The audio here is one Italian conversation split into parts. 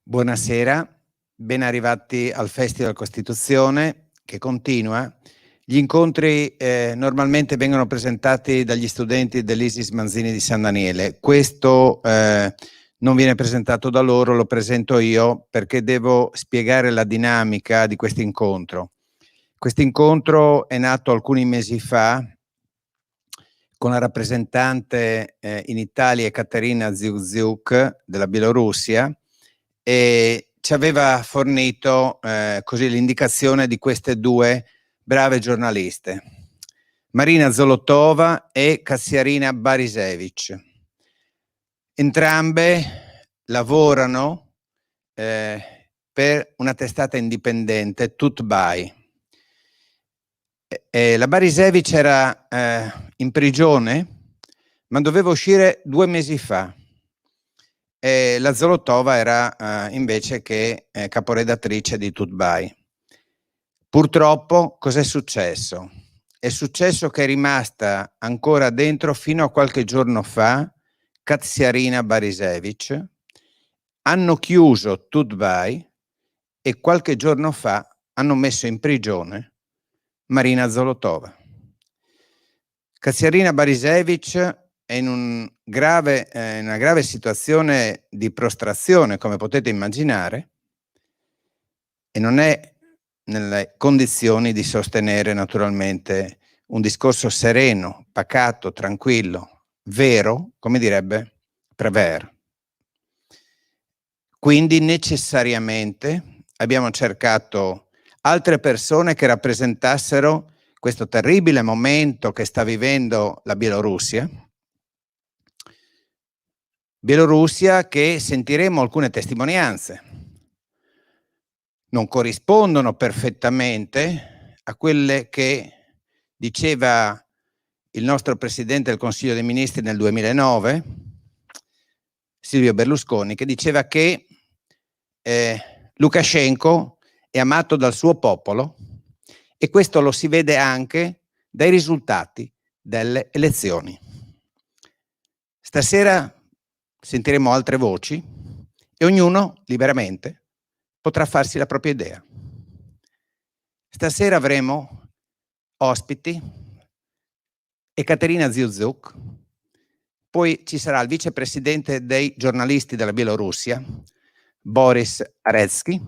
Buonasera, ben arrivati al Festival Costituzione che continua. Gli incontri normalmente vengono presentati dagli studenti dell'Isis Manzini di San Daniele. Questo non viene presentato da loro, lo presento io perché devo spiegare la dinamica di questo incontro. Questo incontro è nato alcuni mesi fa con la rappresentante in Italia Katerina Ziuk della Bielorussia, e ci aveva fornito così l'indicazione di queste due brave giornaliste, Marina Zolotova e Kassiarina Barisevic. Entrambe lavorano per una testata indipendente, Tutbay. La Barisevic era in prigione, ma doveva uscire 2 mesi fa. La Zolotova era invece che caporedattrice di Tutbay. Purtroppo cos'è successo? È successo che è rimasta ancora dentro fino a qualche giorno fa Katsiarina Barisevic, hanno chiuso Tutbay e qualche giorno fa hanno messo in prigione Marina Zolotova. Katsiarina Barisevic è in una grave situazione di prostrazione, come potete immaginare, e non è nelle condizioni di sostenere naturalmente un discorso sereno, pacato, tranquillo, vero, come direbbe Prévert. Quindi necessariamente abbiamo cercato altre persone che rappresentassero questo terribile momento che sta vivendo la Bielorussia. Bielorussia che sentiremo alcune testimonianze. Non corrispondono perfettamente a quelle che diceva il nostro Presidente del Consiglio dei Ministri nel 2009, Silvio Berlusconi, che diceva che Lukashenko è amato dal suo popolo, e questo lo si vede anche dai risultati delle elezioni. Stasera sentiremo altre voci e ognuno liberamente potrà farsi la propria idea. Stasera avremo ospiti Ekaterina Ziuk, poi ci sarà il vicepresidente dei giornalisti della Bielorussia, Boris Aretsky,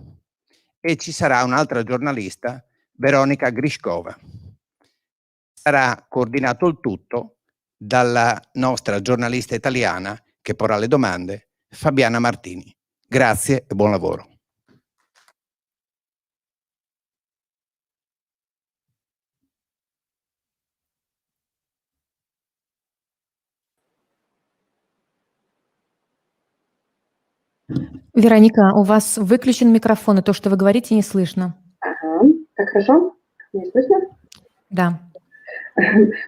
e ci sarà un'altra giornalista, Veronika Grishkova. Sarà coordinato il tutto dalla nostra giornalista italiana che porrà le domande, Fabiana Martini. Grazie e buon lavoro. Вероника, у вас выключен микрофон, и то, что вы говорите, не слышно. Ага, так хорошо? Не слышно? Да.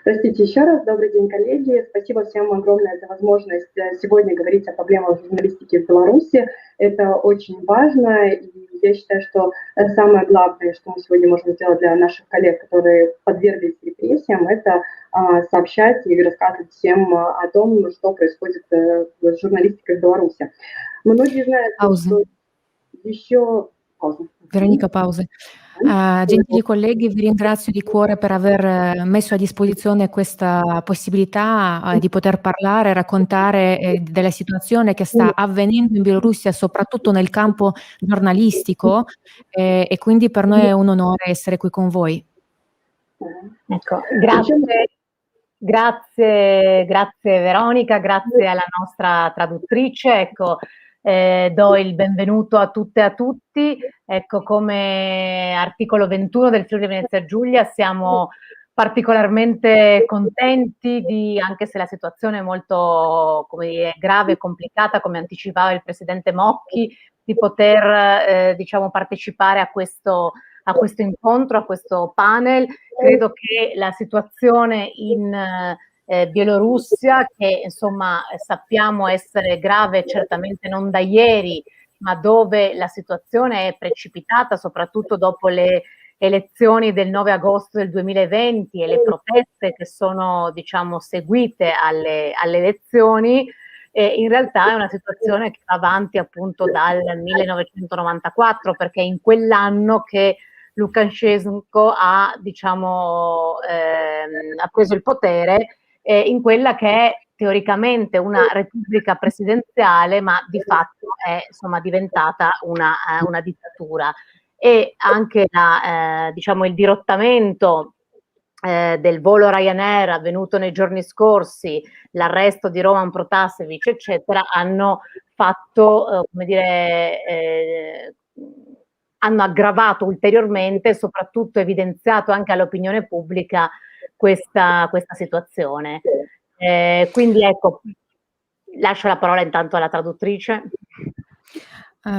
Простите еще раз. Добрый день, коллеги. Спасибо всем огромное за возможность сегодня говорить о проблемах журналистики в Беларуси. Это очень важно, и я считаю, что самое главное, что мы сегодня можем сделать для наших коллег, которые подверглись репрессиям, это сообщать и рассказывать всем о том, что происходит с журналистикой в Беларуси. Многие знают, что еще... Veronica, pause. Gentili colleghi, vi ringrazio di cuore per aver messo a disposizione questa possibilità di poter parlare, raccontare della situazione che sta avvenendo in Bielorussia, soprattutto nel campo giornalistico, e quindi per noi è un onore essere qui con voi. Ecco, grazie Veronica, grazie alla nostra traduttrice. Ecco, do il benvenuto a tutte e a tutti. Ecco, come articolo 21 del Friuli Venezia Giulia siamo particolarmente contenti anche se la situazione è molto, come dire, grave e complicata, come anticipava il Presidente Mocchi, di poter diciamo partecipare a questo incontro, a questo panel. Credo che la situazione in Bielorussia, che insomma sappiamo essere grave certamente non da ieri, ma dove la situazione è precipitata soprattutto dopo le elezioni del 9 agosto del 2020 e le proteste che sono diciamo seguite alle elezioni, in realtà è una situazione che va avanti appunto dal 1994, perché è in quell'anno che Lukashenko ha, diciamo, ha preso il potere in quella che è teoricamente una repubblica presidenziale, ma di fatto è insomma diventata una dittatura. E anche diciamo, il dirottamento del volo Ryanair avvenuto nei giorni scorsi, l'arresto di Roman Protasevich, eccetera, hanno fatto, come dire, hanno aggravato ulteriormente e soprattutto evidenziato anche all'opinione pubblica questa situazione. Quindi ecco, lascio la parola intanto alla tрадuttrice.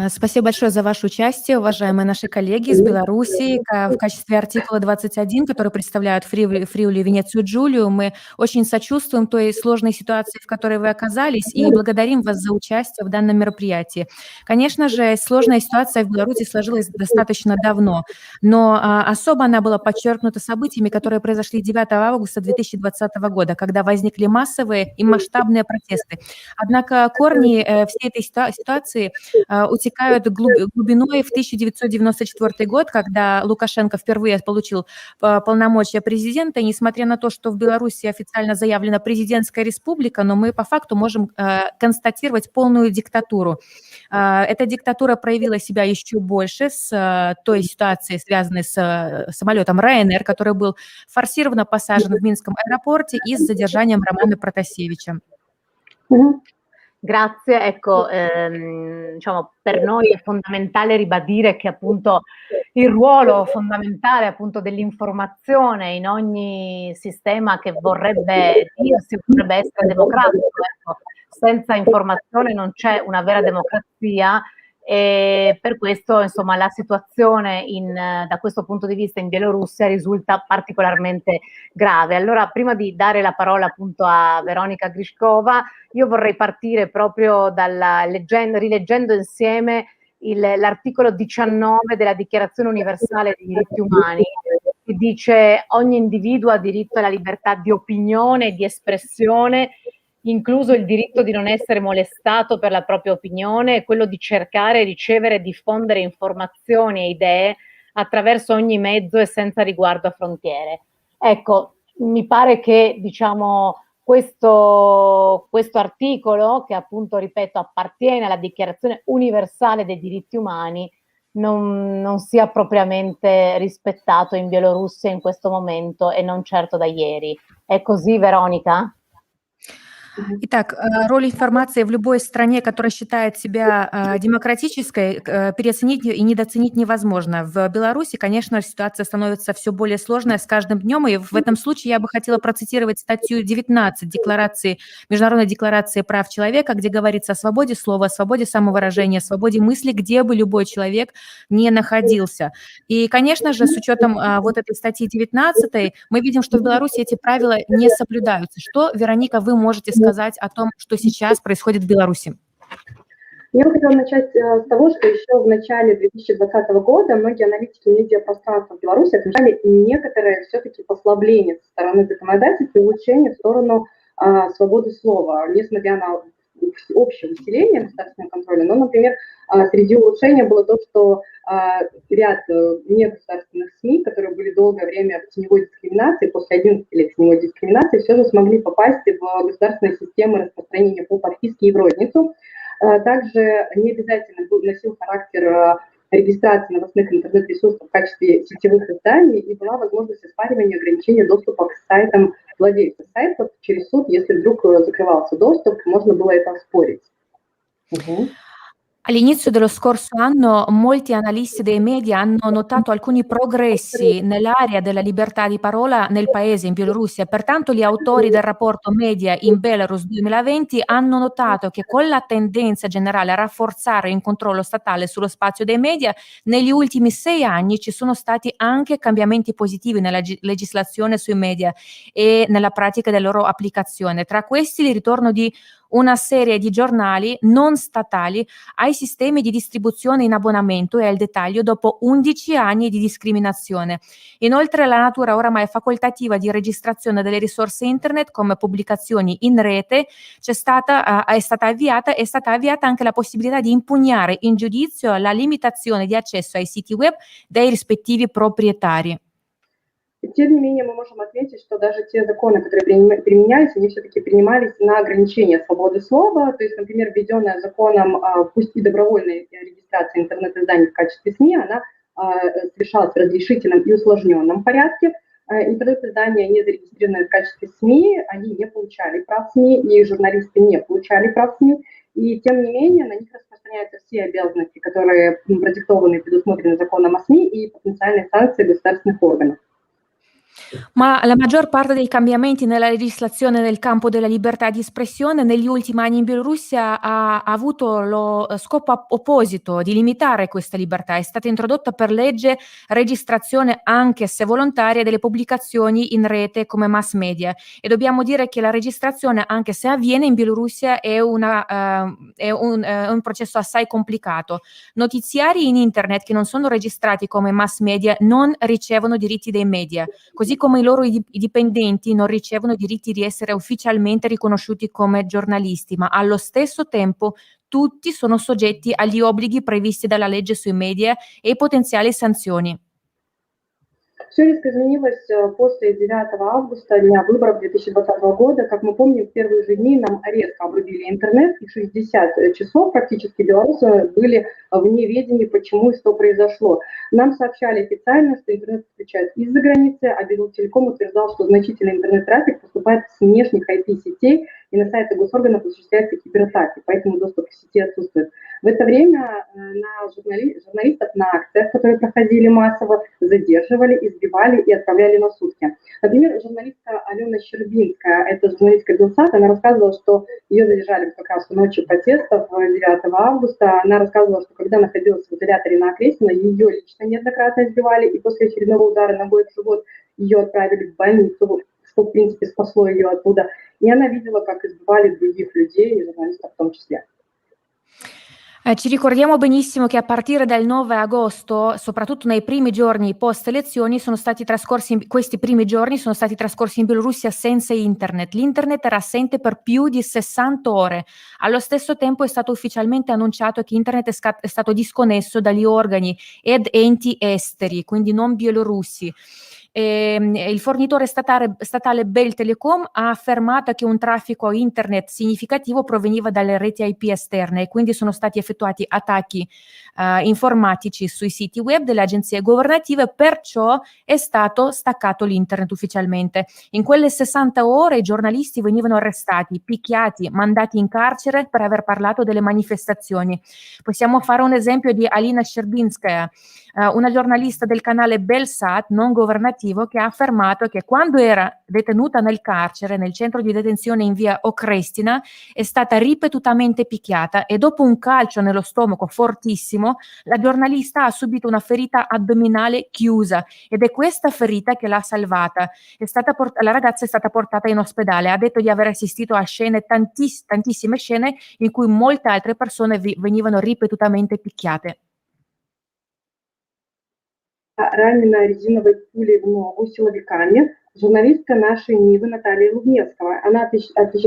Спасибо большое за ваше участие, уважаемые наши коллеги из Беларуси. В качестве артикула 21, который представляют Фриули, Венецию, Джулию, мы очень сочувствуем той сложной ситуации, в которой вы оказались, и благодарим вас за участие в данном мероприятии. Конечно же, сложная ситуация в Беларуси сложилась достаточно давно, но особо она была подчеркнута событиями, которые произошли 9 августа 2020 года, когда возникли массовые и масштабные протесты. Однако корни всей этой ситуации утекают глубиной в 1994 год, когда Лукашенко впервые получил полномочия президента. И несмотря на то, что в Беларуси официально заявлена президентская республика, но мы по факту можем констатировать полную диктатуру. Эта диктатура проявила себя еще больше с той ситуацией, связанной с самолетом Ryanair, который был форсированно посажен в Минском аэропорте и с задержанием Романа Протасевича. Grazie, ecco, diciamo, per noi è fondamentale ribadire che appunto il ruolo fondamentale appunto dell'informazione in ogni sistema che vorrebbe dirsi, vorrebbe essere democratico, ecco, senza informazione non c'è una vera democrazia, e per questo insomma la situazione da questo punto di vista in Bielorussia risulta particolarmente grave. Allora, prima di dare la parola appunto a Veronika Grishkova, io vorrei partire proprio rileggendo insieme l'articolo 19 della Dichiarazione Universale dei Diritti Umani, che dice: ogni individuo ha diritto alla libertà di opinione e di espressione, incluso il diritto di non essere molestato per la propria opinione e quello di cercare, ricevere e diffondere informazioni e idee attraverso ogni mezzo e senza riguardo a frontiere. Ecco, mi pare che, diciamo, questo articolo, che appunto, ripeto, appartiene alla Dichiarazione Universale dei Diritti Umani, non sia propriamente rispettato in Bielorussia in questo momento, и non certo da ieri. È così, Veronica? Итак, роль информации в любой стране, которая считает себя демократической, переоценить и недооценить невозможно. В Беларуси, конечно, ситуация становится все более сложной с каждым днем, и в этом случае я бы хотела процитировать статью 19 Международной декларации прав человека, где говорится о свободе слова, о свободе самовыражения, о свободе мысли, где бы любой человек не находился. И, конечно же, с учетом вот этой статьи 19 мы видим, что в Беларуси эти правила не соблюдаются. Что, Вероника, вы можете сказать о том, что сейчас происходит в Беларуси? Я бы хотела начать с того, что еще в начале 2020 года многие аналитики медиапространства в Беларуси отмечали некоторые все-таки послабления со стороны законодательства и улучшения в сторону свободы слова, несмотря на общее усиление государственного контроля. Но, например, среди улучшений было то, что ряд негосударственных СМИ, которые были долгое время в теневой дискриминации, после 11 лет теневой дискриминации, все же смогли попасть в государственные системы распространения по подписке и в розницу. Также не обязательно носил характер регистрации новостных интернет-ресурсов в качестве сетевых изданий, и была возможность оспаривания ограничения доступа к сайтам владельцев сайтов через суд. Если вдруг закрывался доступ, можно было это оспорить. All'inizio dello scorso anno molti analisti dei media hanno notato alcuni progressi nell'area della libertà di parola nel paese, in Bielorussia. Pertanto gli autori del rapporto Media in Belarus 2020 hanno notato che con la tendenza generale a rafforzare il controllo statale sullo spazio dei media, negli ultimi 6 anni ci sono stati anche cambiamenti positivi nella legislazione sui media e nella pratica della loro applicazione. Tra questi il ritorno di una serie di giornali non statali ai sistemi di distribuzione in abbonamento e al dettaglio dopo 11 anni di discriminazione. Inoltre la natura oramai facoltativa di registrazione delle risorse internet come pubblicazioni in rete è stata avviata anche la possibilità di impugnare in giudizio la limitazione di accesso ai siti web dai rispettivi proprietari. Тем не менее, мы можем отметить, что даже те законы, которые применялись, они все-таки принимались на ограничение свободы слова. То есть, например, введенная законом, пусть и добровольная регистрация интернет-изданий в качестве СМИ, она совершалась в разрешительном и усложненном порядке. Интернет-издания, не зарегистрированные в качестве СМИ, они не получали прав СМИ, и журналисты не получали прав СМИ. И тем не менее на них распространяются все обязанности, которые продиктованы и предусмотрены законом о СМИ, и потенциальные санкции государственных органов. Ma la maggior parte dei cambiamenti nella legislazione nel campo della libertà di espressione negli ultimi anni in Bielorussia ha avuto lo scopo opposito di limitare questa libertà. È stata introdotta per legge registrazione, anche se volontaria, delle pubblicazioni in rete come mass media, e dobbiamo dire che la registrazione, anche se avviene in Bielorussia, è un processo assai complicato. Notiziari in internet che non sono registrati come mass media non ricevono diritti dei media, così come i loro dipendenti non ricevono diritti di essere ufficialmente riconosciuti come giornalisti, ma allo stesso tempo tutti sono soggetti agli obblighi previsti dalla legge sui media e potenziali sanzioni. Все резко изменилось после 9 августа, дня выборов 2020 года. Как мы помним, в первые же дни нам резко обрубили интернет, и 60 часов практически белорусы были в неведении, почему и что произошло. Нам сообщали официально, что интернет включают из-за границы, а Белтелеком утверждал, что значительный интернет-трафик поступает с внешних IP-сетей, и на сайты госорганов осуществляются кибератаки, поэтому доступ к сети отсутствует. В это время на журналистов на акциях, которые проходили массово, задерживали, избивали и отправляли на сутки. Например, журналистка Алена Щербинская, это журналистка Белсат, она рассказывала, что ее задержали как раз в ночи протестов 9 августа. Она рассказывала, что когда находилась в изоляторе на Окрестино, ее лично неоднократно избивали, и после очередного удара ногой в живот ее отправили в больницу, что, в принципе, спасло ее оттуда. И она видела, как избивали других людей, и журналистов в том числе. Ci ricordiamo benissimo che a partire dal 9 agosto, soprattutto nei primi giorni post elezioni, questi primi giorni sono stati trascorsi in Bielorussia senza internet. L'internet era assente per più di 60 ore. Allo stesso tempo è stato ufficialmente annunciato che internet è stato disconnesso dagli organi ed enti esteri, quindi non bielorussi. Il fornitore statale Beltelecom ha affermato che un traffico internet significativo proveniva dalle reti IP esterne, e quindi sono stati effettuati attacchi informatici sui siti web delle agenzie governative, perciò è stato staccato l'internet ufficialmente. In quelle 60 ore i giornalisti venivano arrestati, picchiati, mandati in carcere per aver parlato delle manifestazioni. Possiamo fare un esempio di Alina Sherbinskaya, una giornalista del canale Belsat non governativo, che ha affermato che quando era detenuta nel carcere, nel centro di detenzione in via Okrestina, è stata ripetutamente picchiata, e dopo un calcio nello stomaco fortissimo la giornalista ha subito una ferita addominale chiusa, ed è questa ferita che l'ha salvata. La ragazza è stata portata in ospedale. Ha detto di aver assistito a tantissime scene in cui molte altre persone venivano ripetutamente picchiate. Ранена резиновой пулей в ногу силовиками журналистка нашей Нивы Наталья Лубневская. Она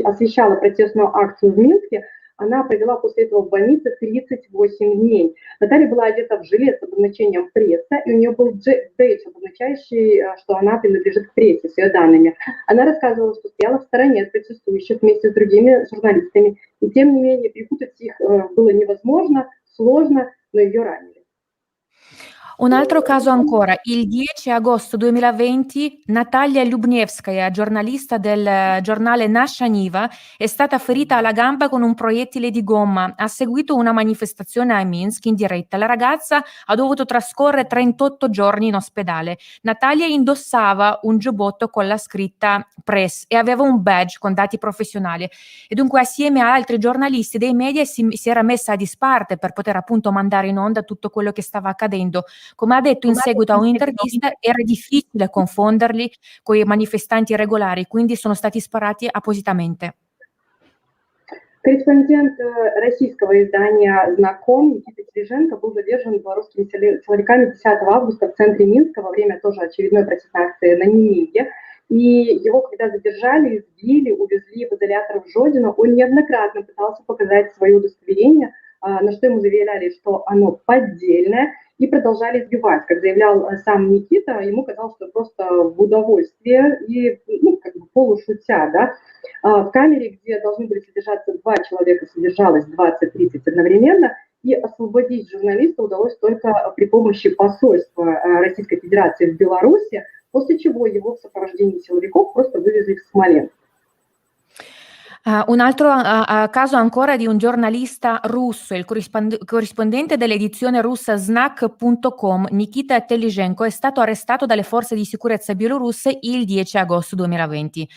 освещала протестную акцию в Минске. Она провела после этого в больнице 38 дней. Наталья была одета в жилет с обозначением пресса, и у нее был бейдж, обозначающий, что она принадлежит к прессе, с ее данными. Она рассказывала, что стояла в стороне от протестующих вместе с другими журналистами, и тем не менее перепутать их было невозможно, сложно, но ее ранили. Un altro caso ancora, il 10 agosto 2020 Natalia Lubnevskaya, giornalista del giornale Nasha Niva, è stata ferita alla gamba con un proiettile di gomma. Ha seguito una manifestazione a Minsk in diretta. La ragazza ha dovuto trascorrere 38 giorni in ospedale. Natalia indossava un giubbotto con la scritta Press e aveva un badge con dati professionali, e dunque assieme a altri giornalisti dei media si era messa a disparte per poter appunto mandare in onda tutto quello che stava accadendo. Come ha detto in seguito a un'intervista, era difficile confonderli con i manifestanti regolari, quindi sono stati sparati appositamente. Корреспондент российского издания «Знаком» Никита Тележенко был задержан белорусскими силовиками 10 августа в центре Минска во время тоже очередной протестной акции на Немиге. И его, когда задержали, избили, увезли в изолятор в Жодино, он неоднократно пытался показать свое удостоверение, на что ему заверяли, что оно поддельное, и продолжали избивать. Как заявлял сам Никита, ему казалось, что просто в удовольствие и как бы полушутя, да. В камере, где должны были содержаться 2 человека, содержалось 20-30 одновременно, и освободить журналиста удалось только при помощи посольства Российской Федерации в Беларуси, после чего его в сопровождении силовиков просто вывезли в Смоленск. Un altro caso ancora di un giornalista russo, il corrispondente dell'edizione russa Znak.com, Nikita Telizhenko, è stato arrestato dalle forze di sicurezza bielorusse il 10 agosto 2020.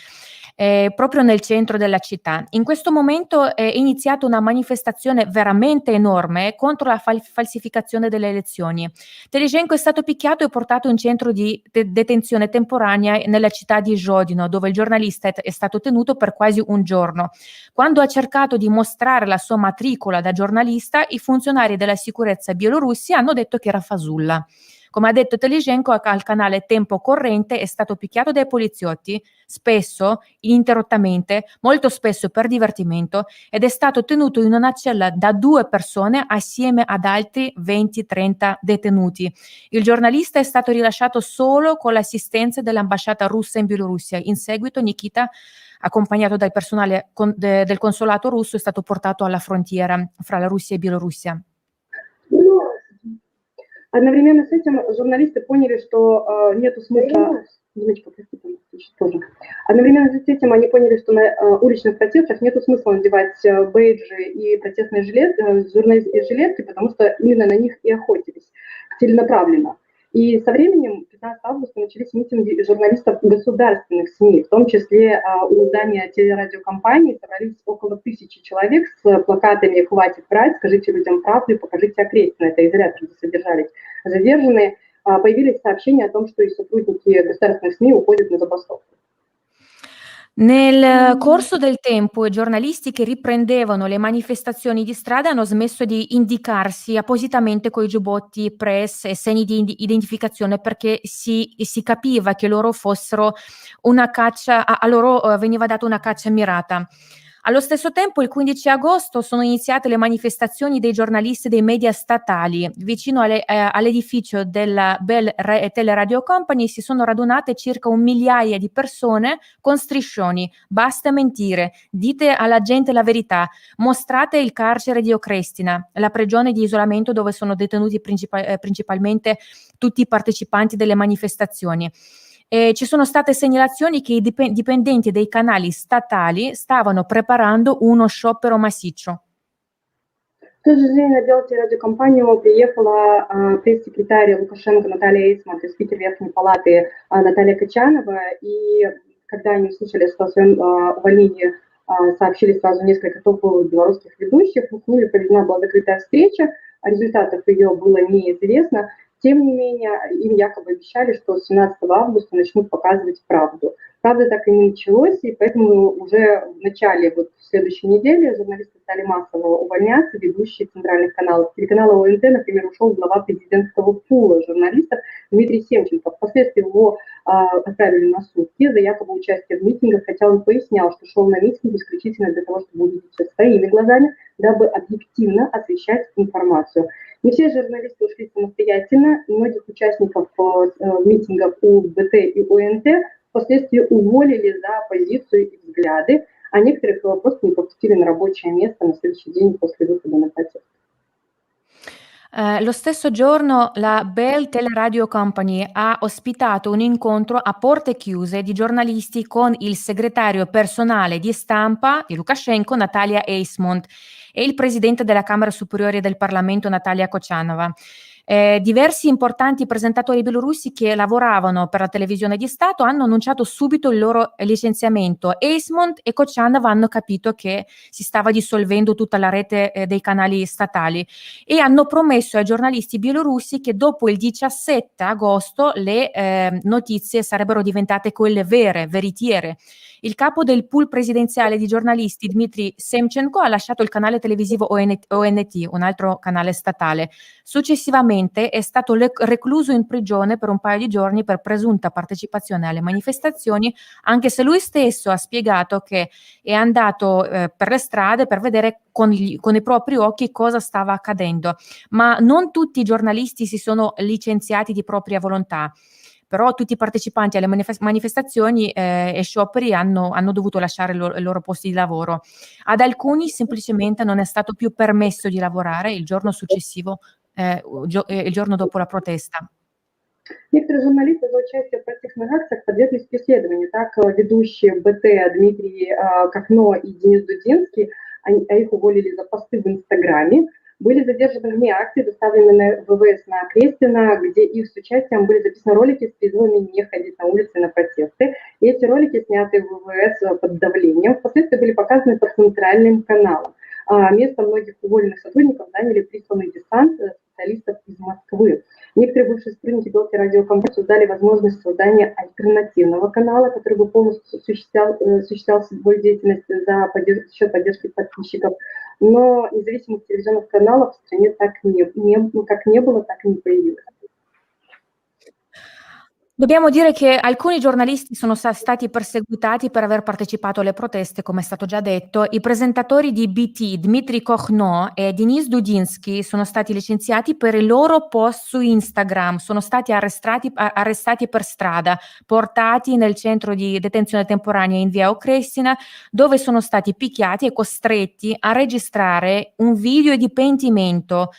Proprio nel centro della città. In questo momento è iniziata una manifestazione veramente enorme contro la falsificazione delle elezioni. Telizhenko è stato picchiato e portato in centro di detenzione temporanea nella città di Žodino, dove il giornalista è stato tenuto per quasi un giorno. Quando ha cercato di mostrare la sua matricola da giornalista, i funzionari della sicurezza bielorussi hanno detto che era fasulla. Come ha detto Telizhenko al canale Tempo Corrente, è stato picchiato dai poliziotti, spesso, ininterrottamente, molto spesso per divertimento, ed è stato tenuto in una cella da 2 persone assieme ad altri 20-30 detenuti. Il giornalista è stato rilasciato solo con l'assistenza dell'ambasciata russa in Bielorussia. In seguito Nikita, accompagnato dal personale del consolato russo, è stato portato alla frontiera fra la Russia e Bielorussia. Одновременно с этим журналисты поняли, что нету смысла... Одновременно с этим они поняли, что на уличных протестах нету смысла надевать бейджи и протестные жилетки, потому что именно на них и охотились целенаправленно. И со временем, 15 августа, начались митинги журналистов государственных СМИ, в том числе у здания телерадиокомпании собрались около 1000 человек с плакатами «Хватит врать», «Скажите людям правду» и «Покажите окрестно». Это изолятор, где содержались задержанные. Появились сообщения о том, что и сотрудники государственных СМИ уходят на забастовку. Nel corso del tempo i giornalisti che riprendevano le manifestazioni di strada hanno smesso di indicarsi appositamente coi giubbotti press e segni di identificazione, perché si capiva che loro fossero una caccia, a loro veniva data una caccia mirata. Allo stesso tempo, il 15 agosto sono iniziate le manifestazioni dei giornalisti dei media statali. Vicino all'edificio della Bell Teleradio Company si sono radunate circa 1 migliaia di persone con striscioni: basta mentire, dite alla gente la verità, mostrate il carcere di Okrestina, la prigione di isolamento dove sono detenuti principalmente tutti i partecipanti delle manifestazioni. Ci sono state segnalazioni che i dipendenti dei canali statali stavano preparando uno sciopero massiccio. В тот же день на Белтелерадиокомпанию приехала пресс-секретарь Лукашенко Наталья Эйсмонт и спикер Верхней Палаты Наталья Качанова, и когда они услышали о своем увольнении, сообщили сразу несколько топовых белорусских ведущих, в Уфе проведена была закрытая встреча, результатов ее было неизвестно. Тем не менее, им якобы обещали, что с 17 августа начнут показывать правду. Правда, так и не началось, и поэтому уже в начале следующей недели журналисты стали массово увольняться, ведущие центральных каналов. С телеканала ОНТ, например, ушел глава президентского пула журналистов Дмитрий Семченко. Впоследствии его отправили на сутки за якобы участие в митингах, хотя он пояснял, что шел на митинг исключительно для того, чтобы увидеть все своими глазами, дабы объективно освещать информацию. Не все журналисты ушли самостоятельно, многих участников митингов УБТ и ОНТ впоследствии уволили за позицию и взгляды, а некоторых просто не пропустили на рабочее место на следующий день после выхода на протест. Lo stesso giorno la Bell Teleradio Company ha ospitato un incontro a porte chiuse di giornalisti con il segretario personale di stampa di Lukashenko, Natalia Eismont, e il presidente della Camera Superiore del Parlamento, Natalia Kochanova. Diversi importanti presentatori bielorussi che lavoravano per la televisione di Stato hanno annunciato subito il loro licenziamento. Eismont e Kochanova hanno capito che si stava dissolvendo tutta la rete dei canali statali e hanno promesso ai giornalisti bielorussi che dopo il 17 agosto le notizie sarebbero diventate quelle vere, veritiere. Il capo del pool presidenziale di giornalisti, Dmitry Semchenko, ha lasciato il canale televisivo ONT, un altro canale statale. Successivamente è stato recluso in prigione per un paio di giorni per presunta partecipazione alle manifestazioni, anche se lui stesso ha spiegato che è andato per le strade per vedere con i propri occhi cosa stava accadendo. Ma non tutti i giornalisti si sono licenziati di propria volontà. Però tutti i partecipanti alle manifestazioni e scioperi hanno dovuto lasciare i loro posti di lavoro. Ad alcuni semplicemente non è stato più permesso di lavorare il giorno successivo, il giorno dopo la protesta. Некоторые журналисты за участие в протестных акциях подверглись преследованию. Так, ведущие БТ Дмитрий Кохно и Денис Дудинский, их уволили за посты в Инстаграме, были задержаны вне акции, доставлены на ВВС на Крестина, где их с участием были записаны ролики с призывами не ходить на улицы на протесты. И эти ролики, снятые в ВВС под давлением, впоследствии были показаны по центральным каналам. Место многих уволенных сотрудников заняли присланный десант специалистов из Москвы. Некоторые бывшие сотрудники Белки радиокомпании создали возможность создания альтернативного канала, который бы полностью осуществлял свою деятельность за счет поддержки подписчиков. Но независимых телевизионных каналов в стране как не было, так и не появилось. Dobbiamo dire che alcuni giornalisti sono stati perseguitati per aver partecipato alle proteste, come è stato già detto. I presentatori di BT, Dmitry Kохно e Denis Dudinsky, sono stati licenziati per i loro post su Instagram, sono stati arrestati per strada, portati nel centro di detenzione temporanea in via Okrestina, dove sono stati picchiati e costretti a registrare un video di pentimento.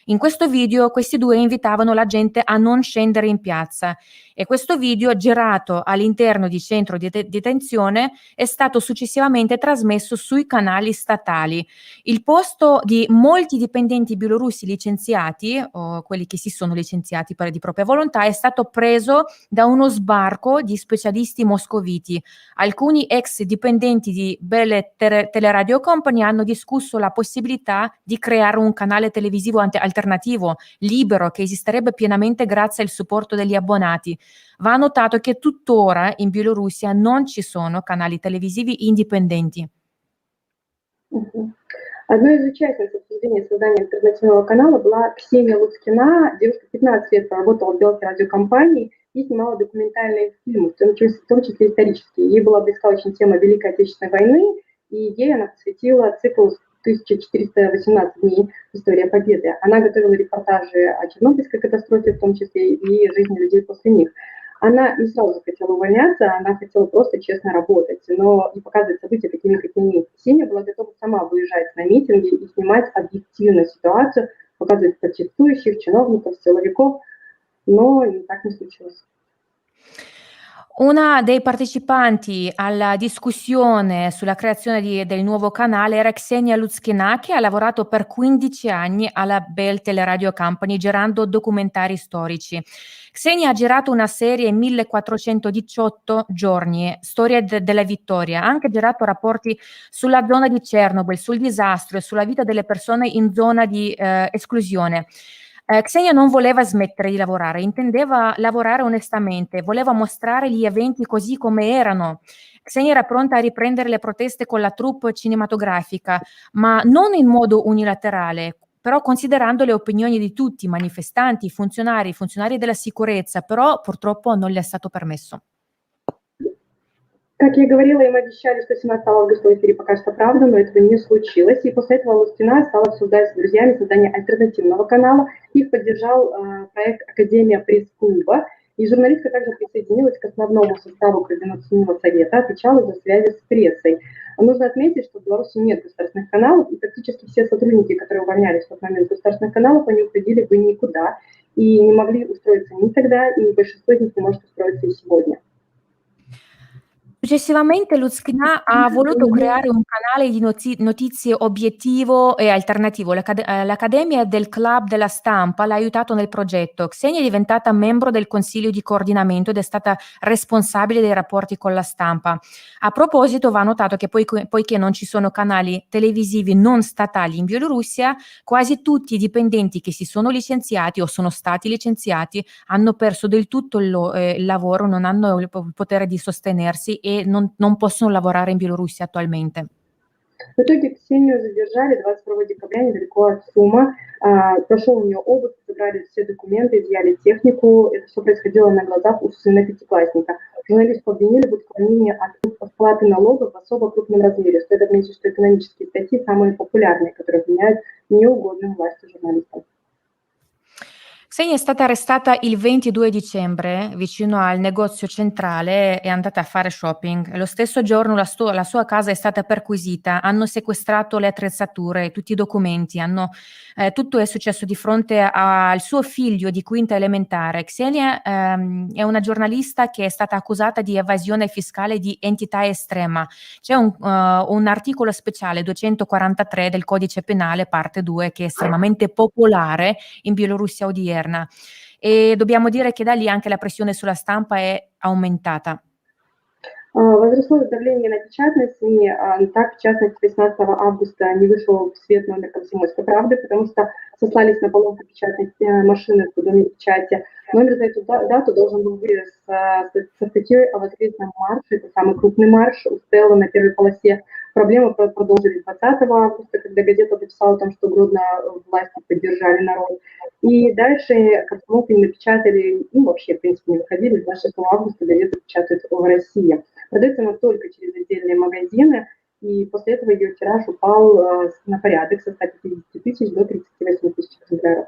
In questo video questi due invitavano la gente a non scendere in piazza e questo video, girato all'interno di centro di detenzione, è stato successivamente trasmesso sui canali statali. Il posto di molti dipendenti bielorussi licenziati, o quelli che si sono licenziati di propria volontà, è stato preso da uno sbarco di specialisti moscoviti. Alcuni ex dipendenti di Belle Teleradio Company hanno discusso la possibilità di creare un canale televisivo alternativo, libero, che esisterebbe pienamente grazie al supporto degli abbonati. Va notato che tuttora in Bielorussia non ci sono canali televisivi indipendenti. Одной из участниц обсуждения создания альтернативного канала была Ксения Луцкина. Девушка 15 лет проработала в Белке радиокомпании и снимала документальные фильмы, в том числе исторические. Ей была близка очень тема Великой Отечественной войны, и ей она посвятила цикл 1418 дней «История Победы». Она готовила репортажи о Чернобыльской катастрофе, в том числе и жизни людей после них. Она не сразу хотела увольняться, она хотела просто честно работать, но и показывать события такими, какими есть. Ксения была готова сама выезжать на митинги и снимать объективную ситуацию, показывать протестующих, чиновников, силовиков, но так не случилось. Una dei partecipanti alla discussione sulla creazione del nuovo canale era Ksenia Lutskina, che ha lavorato per 15 anni alla Bell Teleradio Company girando documentari storici. Ksenia ha girato una serie in 1418 giorni, Storia della vittoria, ha anche girato rapporti sulla zona di Chernobyl, sul disastro e sulla vita delle persone in zona di esclusione. Ksenia non voleva smettere di lavorare, intendeva lavorare onestamente, voleva mostrare gli eventi così come erano. Ksenia era pronta a riprendere le proteste con la troupe cinematografica, ma non in modo unilaterale, però considerando le opinioni di tutti, manifestanti, funzionari della sicurezza, però purtroppo non le è stato permesso. Как я говорила, им обещали, что 17 августа в эфире покажется правда, но этого не случилось. И после этого Луцкина стала обсуждать с друзьями создание альтернативного канала. Их поддержал проект Академия пресс-клуба. И журналистка также присоединилась к основному составу Координационного совета, отвечала за связи с прессой. Нужно отметить, что в Беларуси нет государственных каналов, и практически все сотрудники, которые увольнялись в тот момент государственных каналов, они уходили бы никуда и не могли устроиться ни тогда, и большинство из них не может устроиться и сегодня. Successivamente Lutskina ha voluto creare un canale di notizie obiettivo e alternativo. L'Accademia del Club della Stampa l'ha aiutato nel progetto. Ksenia è diventata membro del consiglio di coordinamento ed è stata responsabile dei rapporti con la stampa. A proposito, va notato che poiché non ci sono canali televisivi non statali in Bielorussia, quasi tutti i dipendenti che si sono licenziati o sono stati licenziati hanno perso del tutto il lavoro, non hanno il potere di sostenersi e e non possono lavorare in Bielorussia attualmente. В итоге Ксению задержали 22 декабря недалеко от Сума. Прошел у нее обыск, забрали все документы, изъяли технику. Это все происходило на глазах у сына пятиклассника. Журналистку обвинили в отклонении от оплаты налогов в особо крупном размере. Стоит отметить, что экономические статьи самые популярные, которые обвиняют неугодным власти журналистов. Xenia è stata arrestata il 22 dicembre vicino al negozio centrale, è andata a fare shopping. Lo stesso giorno la sua casa è stata perquisita, hanno sequestrato le attrezzature, tutti i documenti, tutto è successo di fronte al suo figlio di quinta elementare. Xenia è una giornalista che è stata accusata di evasione fiscale di entità estrema. C'è un articolo speciale 243 del Codice Penale, parte 2, che è estremamente popolare in Bielorussia odierna. E dobbiamo dire che da lì anche la pressione sulla stampa è aumentata. Возросло давление на печатные СМИ. Так, в частности, 18 августа не вышел в свет номер «Комсомольской правды», потому что сослались на поломку печатной машины в Доме печати. Номер за эту дату должен был вырос со статьей о воскресном марше, это самый крупный марш, у Стеллы на первой полосе. Проблемы продолжились 20 августа, когда газета написала о том, что Гродно власти поддержали народ. И дальше комсомолки не напечатали, вообще, в принципе, не выходили. 26 августа газету печатают в России. Продается она только через отдельные магазины, и после этого ее тираж упал на порядок со 150 тысяч до 38 тысяч экземпляров.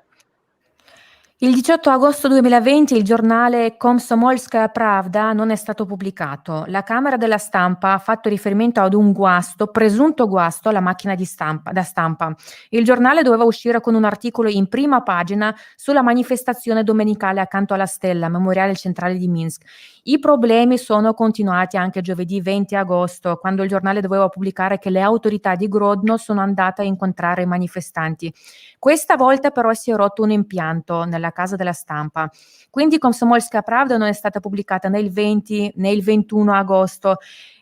Il 18 agosto 2020 il giornale Komsomolskaya Pravda non è stato pubblicato. La Camera della Stampa ha fatto riferimento ad un guasto, presunto guasto alla macchina da stampa. Il giornale doveva uscire con un articolo in prima pagina sulla manifestazione domenicale accanto alla Stella, memoriale centrale di Minsk. I problemi sono continuati anche giovedì 20 agosto, quando il giornale doveva pubblicare che le autorità di Grodno sono andate a incontrare i manifestanti. Questa volta però si è rotto un impianto nella casa della stampa. Quindi Komsomolskaya Pravda non è stata pubblicata né il 20 né il 21 agosto.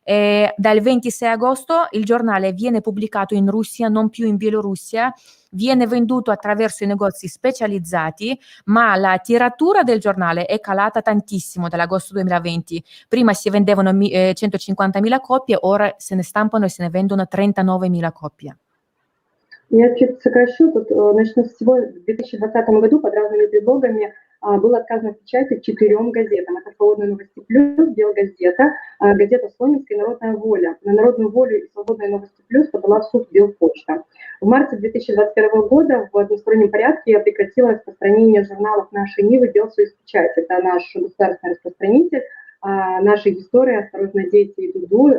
Dal 26 agosto il giornale viene pubblicato in Russia, non più in Bielorussia, viene venduto attraverso i negozi specializzati, ma la tiratura del giornale è calata tantissimo dall'agosto 2020. Prima si vendevano 150.000 copie, ora se ne stampano e se ne vendono 39.000 copie. Я чуть сокращу. Тут начну с всего. В 2020 году под разными предлогами было отказано в печати 4 газетам. Это «Свободные новости плюс», «Белгазета», газета «Слонимская» и «Народная воля». На «Народную волю» и «Свободные новости плюс» подала в суд Белпочта. В марте 2021 года в одностороннем порядке прекратила распространение журналов «Наши Нивы», «Белсоюз Печать». Это наш государственный распространитель. Наши истории, «Осторожно, дети» и «Дуду».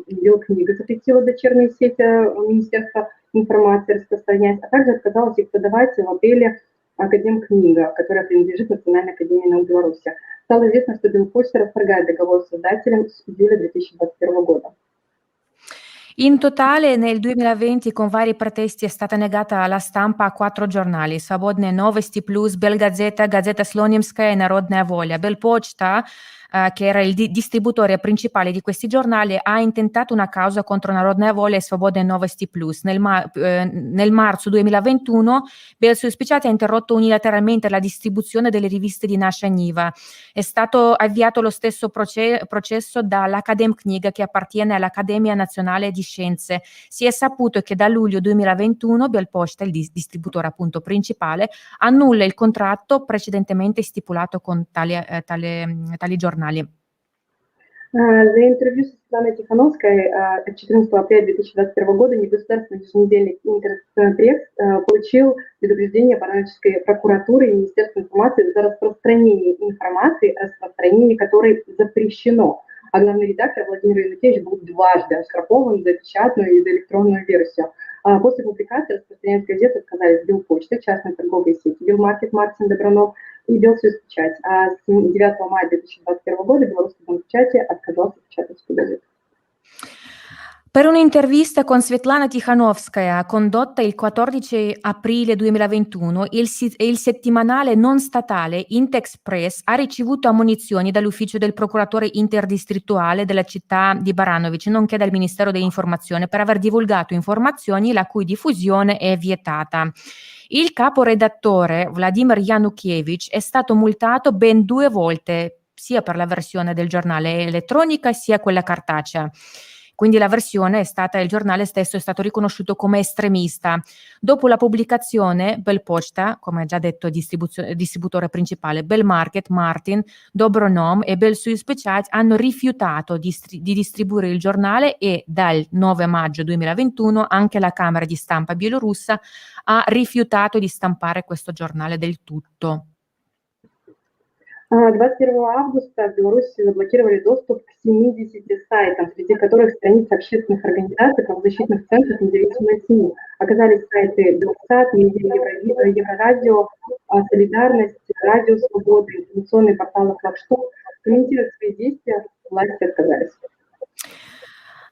Белкнига запретила дочерние сети Министерства информации распространять, а также отказалась их подавать в апреле Академкнига, которая принадлежит Национальной академии наук Беларуси. Стало известно, что Белпочта расторгает договор с создателем с июля 2021 года. In totale nel 2020 con vari pretesti è stata negata la stampa a 4 giornali: Svobodne Novosti Plus, Belgazeta, Gazeta Slonimskaya e Narodная Voля. Belpochta, che era il distributore principale di questi giornali, ha intentato una causa contro Narodная Voля e Svobodne Novosti Plus. Nel marzo 2021 Belsoyuz Pечать ha interrotto unilateralmente la distribuzione delle riviste di Nasha Niva. È stato avviato lo stesso processo dall'Akademkniga, che appartiene all'Accademia Nazionale di Scienze. Si è saputo che da luglio 2021 Belpochta, il distributore appunto principale, annulla il contratto precedentemente stipulato con tali giornali. За интервью с Светланой Тихановской от 14 апреля 2021 года негосударственный еженедельник «Интерпресс» получил предупреждение парламентской прокуратуры и Министерства информации за распространение информации, распространение которой запрещено. А главный редактор Владимир Янукевич был дважды оштрафован за печатную и за электронную версию. После публикации распространять газеты отказались Белпочта, частные торговые сети Белмаркет, Мартин, Добронов и Белсоюз Печать. А с 9 мая 2021 года Белорусский дом печати отказался печатать эту газету. Per un'intervista con Svetlana Tikhanovskaya condotta il 14 aprile 2021, il settimanale non statale Interexpress ha ricevuto ammonizioni dall'ufficio del procuratore interdistrettuale della città di Baranovic, nonché dal Ministero dell'Informazione, per aver divulgato informazioni la cui diffusione è vietata. Il caporedattore Vladimir Yanukievich è stato multato ben 2 volte sia per la versione del giornale elettronica sia quella cartacea. Quindi la versione il giornale stesso è stato riconosciuto come estremista. Dopo la pubblicazione, Belpochta, come già detto distributore principale, Belmarket, Martin, Dobronom e Belsuis Pechat hanno rifiutato di distribuire il giornale e dal 9 maggio 2021 anche la Camera di Stampa bielorussa ha rifiutato di stampare questo giornale del tutto. 21 августа в Беларуси заблокировали доступ к 70 сайтам, среди которых страницы общественных организаций, правозащитных центров, независимых СМИ. Оказались сайты Белсат, Медиа Еврорадио, Солидарность, Радио Свобода, информационные порталы Флагшток. Комментировать свои действия власти отказались.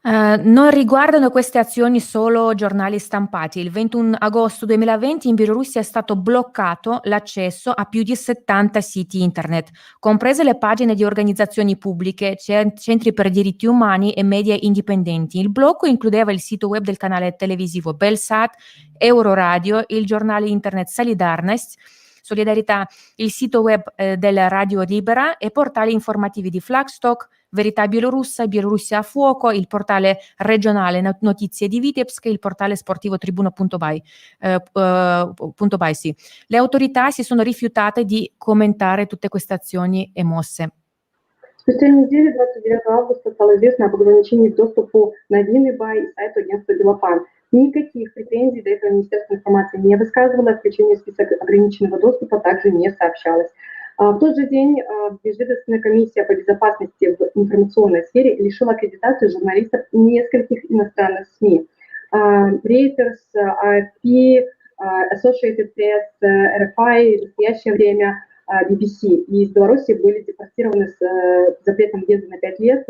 Non riguardano queste azioni solo giornali stampati. Il 21 agosto 2020 in Bielorussia è stato bloccato l'accesso a più di 70 siti internet, comprese le pagine di organizzazioni pubbliche, centri per diritti umani e media indipendenti. Il blocco includeva il sito web del canale televisivo Belsat, Euroradio, il giornale internet Solidarietà, il sito web della Radio Libera e portali informativi di Flagstock, Verità Bielorussa, Bielorussia a Fuoco, il portale regionale Notizie di Vitebsk e il portale sportivo Tribuno.by. Sì. Le autorità si sono rifiutate di commentare tutte queste azioni e mosse. Спустя неделю, 29 августа, стало известно об ограничении доступа на Винный-Бай и сайту агентства «Белопан». Никаких претензий до этого Министерство информации не высказывало, включение в список ограниченного доступа также не сообщалось. В тот же день Межведомственная комиссия по безопасности в информационной сфере лишила аккредитации журналистов нескольких иностранных СМИ. Reuters, AFP, Associated Press, RFI, в настоящее время BBC. И из Беларуси были депортированы с запретом въезда на 5 лет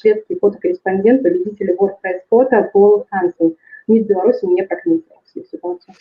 шведский фотокорреспондент, победитель World Press Photo Пол Хансен. МИД Беларуси не прокомментировал ситуацию.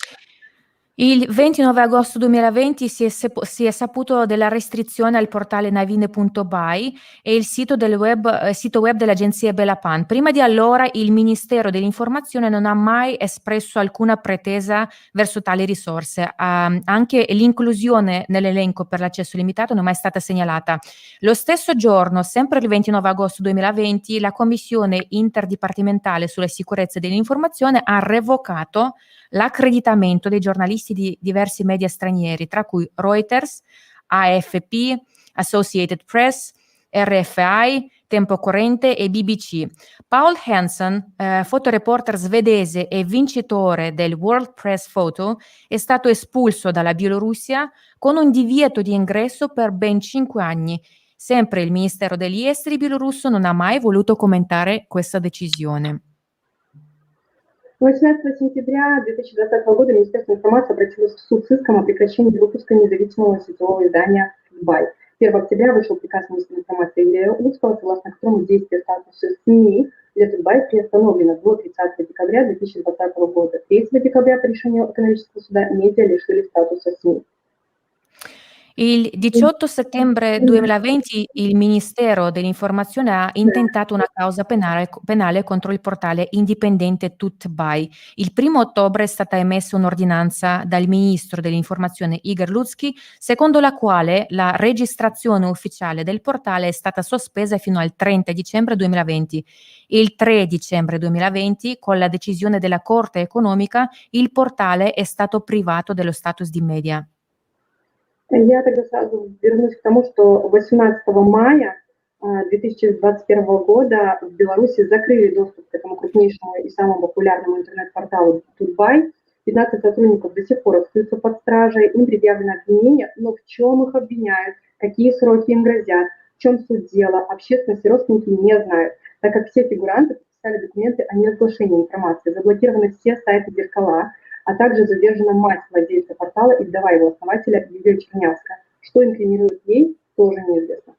Il 29 agosto 2020 si è saputo della restrizione al portale navine.by e il sito web dell'agenzia Belapan. Prima di allora il Ministero dell'Informazione non ha mai espresso alcuna pretesa verso tali risorse. Anche l'inclusione nell'elenco per l'accesso limitato non è mai stata segnalata. Lo stesso giorno, sempre il 29 agosto 2020, la Commissione interdipartimentale sulla sicurezza dell'informazione ha revocato l'accreditamento dei giornalisti di diversi media stranieri, tra cui Reuters, AFP, Associated Press, RFI, Tempo Corrente e BBC. Paul Hansen, fotoreporter svedese e vincitore del World Press Photo, è stato espulso dalla Bielorussia con un divieto di ingresso per ben 5 anni. Sempre il Ministero degli Esteri bielorusso non ha mai voluto commentare questa decisione. 18 сентября 2020 года Министерство информации обратилось в суд с иском о прекращении выпуска независимого сетевого издания «Бай». 1 октября вышел приказ министра информации Игоря Узкого, согласно которому действие статуса СМИ для «Бай» приостановлено до 30 декабря 2020 года. 3 декабря по решению экономического суда медиа лишили статуса СМИ. Il 18 settembre 2020 il Ministero dell'Informazione ha intentato una causa penale contro il portale indipendente Tut.by. Il 1 ottobre è stata emessa un'ordinanza dal Ministro dell'Informazione Igor Lutsky, secondo la quale la registrazione ufficiale del portale è stata sospesa fino al 30 dicembre 2020. Il 3 dicembre 2020, con la decisione della Corte economica, il portale è stato privato dello status di media. Я тогда сразу вернусь к тому, что 18 мая 2021 года в Беларуси закрыли доступ к этому крупнейшему и самому популярному интернет-порталу Тутбай. 15 сотрудников до сих пор остаются под стражей, им предъявлено обвинение, но в чем их обвиняют, какие сроки им грозят, в чем суть дела, общественность и родственники не знают, так как все фигуранты подписали документы о неразглашении информации, заблокированы все сайты зеркала, а также задержана мать владельца портала и вдова его основателя Юлия Чернявская. Что инкриминирует ей, тоже неизвестно.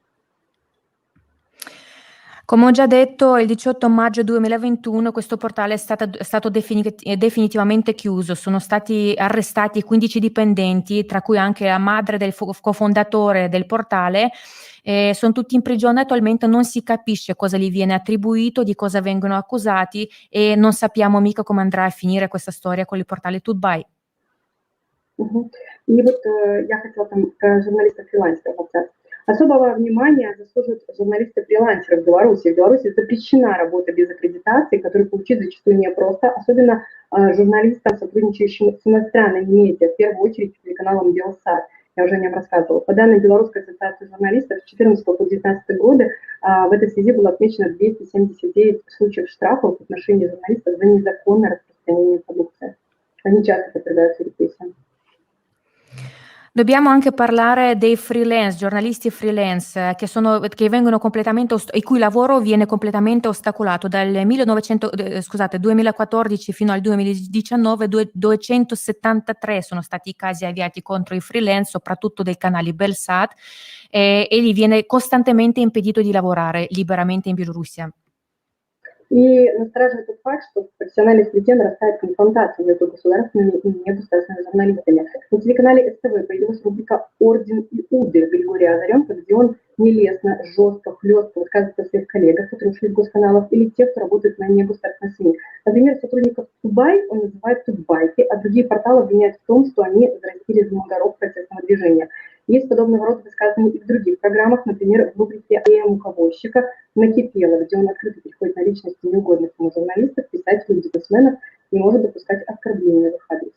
Come ho già detto, il 18 maggio 2021 questo portale è stato definitivamente chiuso. Sono stati arrestati 15 dipendenti, tra cui anche la madre del cofondatore del portale. Sono tutti in prigione attualmente, non si capisce cosa gli viene attribuito, di cosa vengono accusati e non sappiamo mica come andrà a finire questa storia con il portale Tut.by. И вот я хотела там про журналистов фрилансеров. Особого внимания заслуживают журналисты-фрилансеры в Беларуси. В Беларуси запрещена работа без аккредитации, которую получить зачастую непросто, особенно журналистам, сотрудничающим с иностранными медиа, в первую очередь телеканалом «Белсат». Я уже о нем рассказывала. По данным Белорусской ассоциации журналистов, с 2014 по 2019 годы в этой связи было отмечено 279 случаев штрафов в отношении журналистов за незаконное распространение продукции. Они часто подвергаются репрессиям. Dobbiamo anche parlare dei freelance, giornalisti freelance, che vengono completamente il cui lavoro viene completamente ostacolato. Dal 2014 fino al 2019 273 sono stati i casi avviati contro i freelance, soprattutto dei canali Belsat, e gli viene costantemente impedito di lavorare liberamente in Bielorussia. И настораживает тот факт, что в профессиональной среде нарастает конфронтация между государственными и негосударственными журналистами. На телеканале СТВ появилась рубрика «Орден Иуды» Григория Озаренко, где он нелестно, жестко, хлестко высказывается о своих коллегах, которые ушли с госканалов, или тех, кто работает на негосударственной СМИ. Например, сотрудников Тутбай он называет тутбайки, а другие порталы обвиняют в том, что они заразили змагаров протестного движения. Есть подобного рода высказывания и в других программах, например, в рубрике «Муковозчика» «Накипело», где он открыто переходит на личности неугодных ему журналистов, писателей, бизнесменов и может допускать оскорбления в их адрес.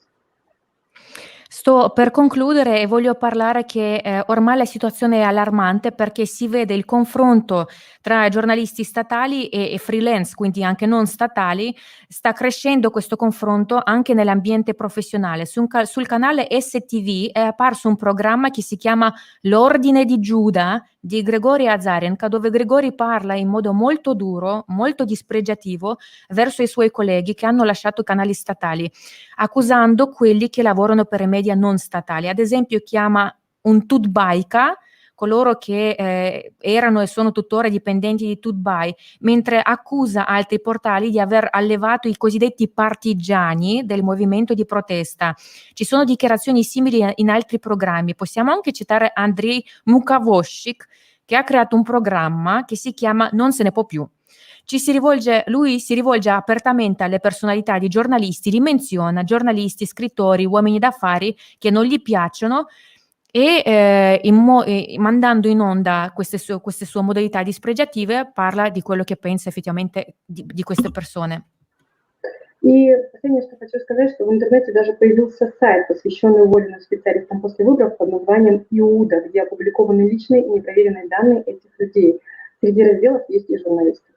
Sto per concludere e voglio parlare che ormai la situazione è allarmante perché si vede il confronto tra giornalisti statali e freelance, quindi anche non statali. Sta crescendo questo confronto anche nell'ambiente professionale. Sul canale STV è apparso un programma che si chiama L'Ordine di Giuda di Grigori Azarenka, dove Grigori parla in modo molto duro, molto dispregiativo verso i suoi colleghi che hanno lasciato canali statali, accusando quelli che lavorano per i media non statali. Ad esempio chiama un Tutbaika coloro che erano e sono tuttora dipendenti di Tutbay, mentre accusa altri portali di aver allevato i cosiddetti partigiani del movimento di protesta. Ci sono dichiarazioni simili in altri programmi. Possiamo anche citare Andrei Mukavoshik, che ha creato un programma che si chiama Non se ne può più. Lui si rivolge apertamente alle personalità di giornalisti, li menziona, giornalisti, scrittori, uomini d'affari che non gli piacciono e mandando in onda queste sue modalità dispregiative parla di quello che pensa effettivamente di queste persone. И последнее, что хочу сказать, что в интернете даже появился сайт, посвященный уволенным специалистам после выборов под названием «Иуда», где опубликованы личные и непроверенные данные этих людей. Среди разделов есть и журналисты.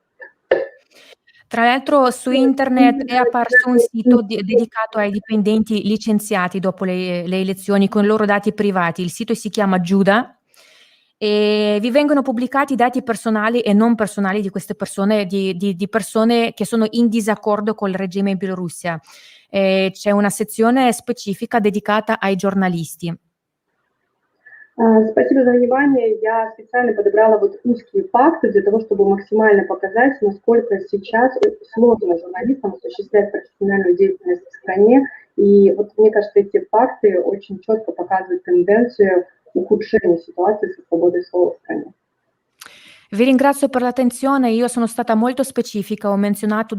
Tra l'altro su internet è apparso un sito dedicato ai dipendenti licenziati dopo le elezioni con i loro dati privati. Il sito si chiama Giuda e vi vengono pubblicati dati personali e non personali di queste persone, di persone che sono in disaccordo col regime in Bielorussia. C'è una sezione specifica dedicata ai giornalisti. Спасибо за внимание. Я специально подобрала вот узкие факты для того, чтобы максимально показать, насколько сейчас сложно журналистам осуществлять профессиональную деятельность в стране. И вот мне кажется, эти факты очень четко показывают тенденцию ухудшения ситуации со свободой слова в стране. Vi ringrazio per l'attenzione, io sono stata molto specifica, ho menzionato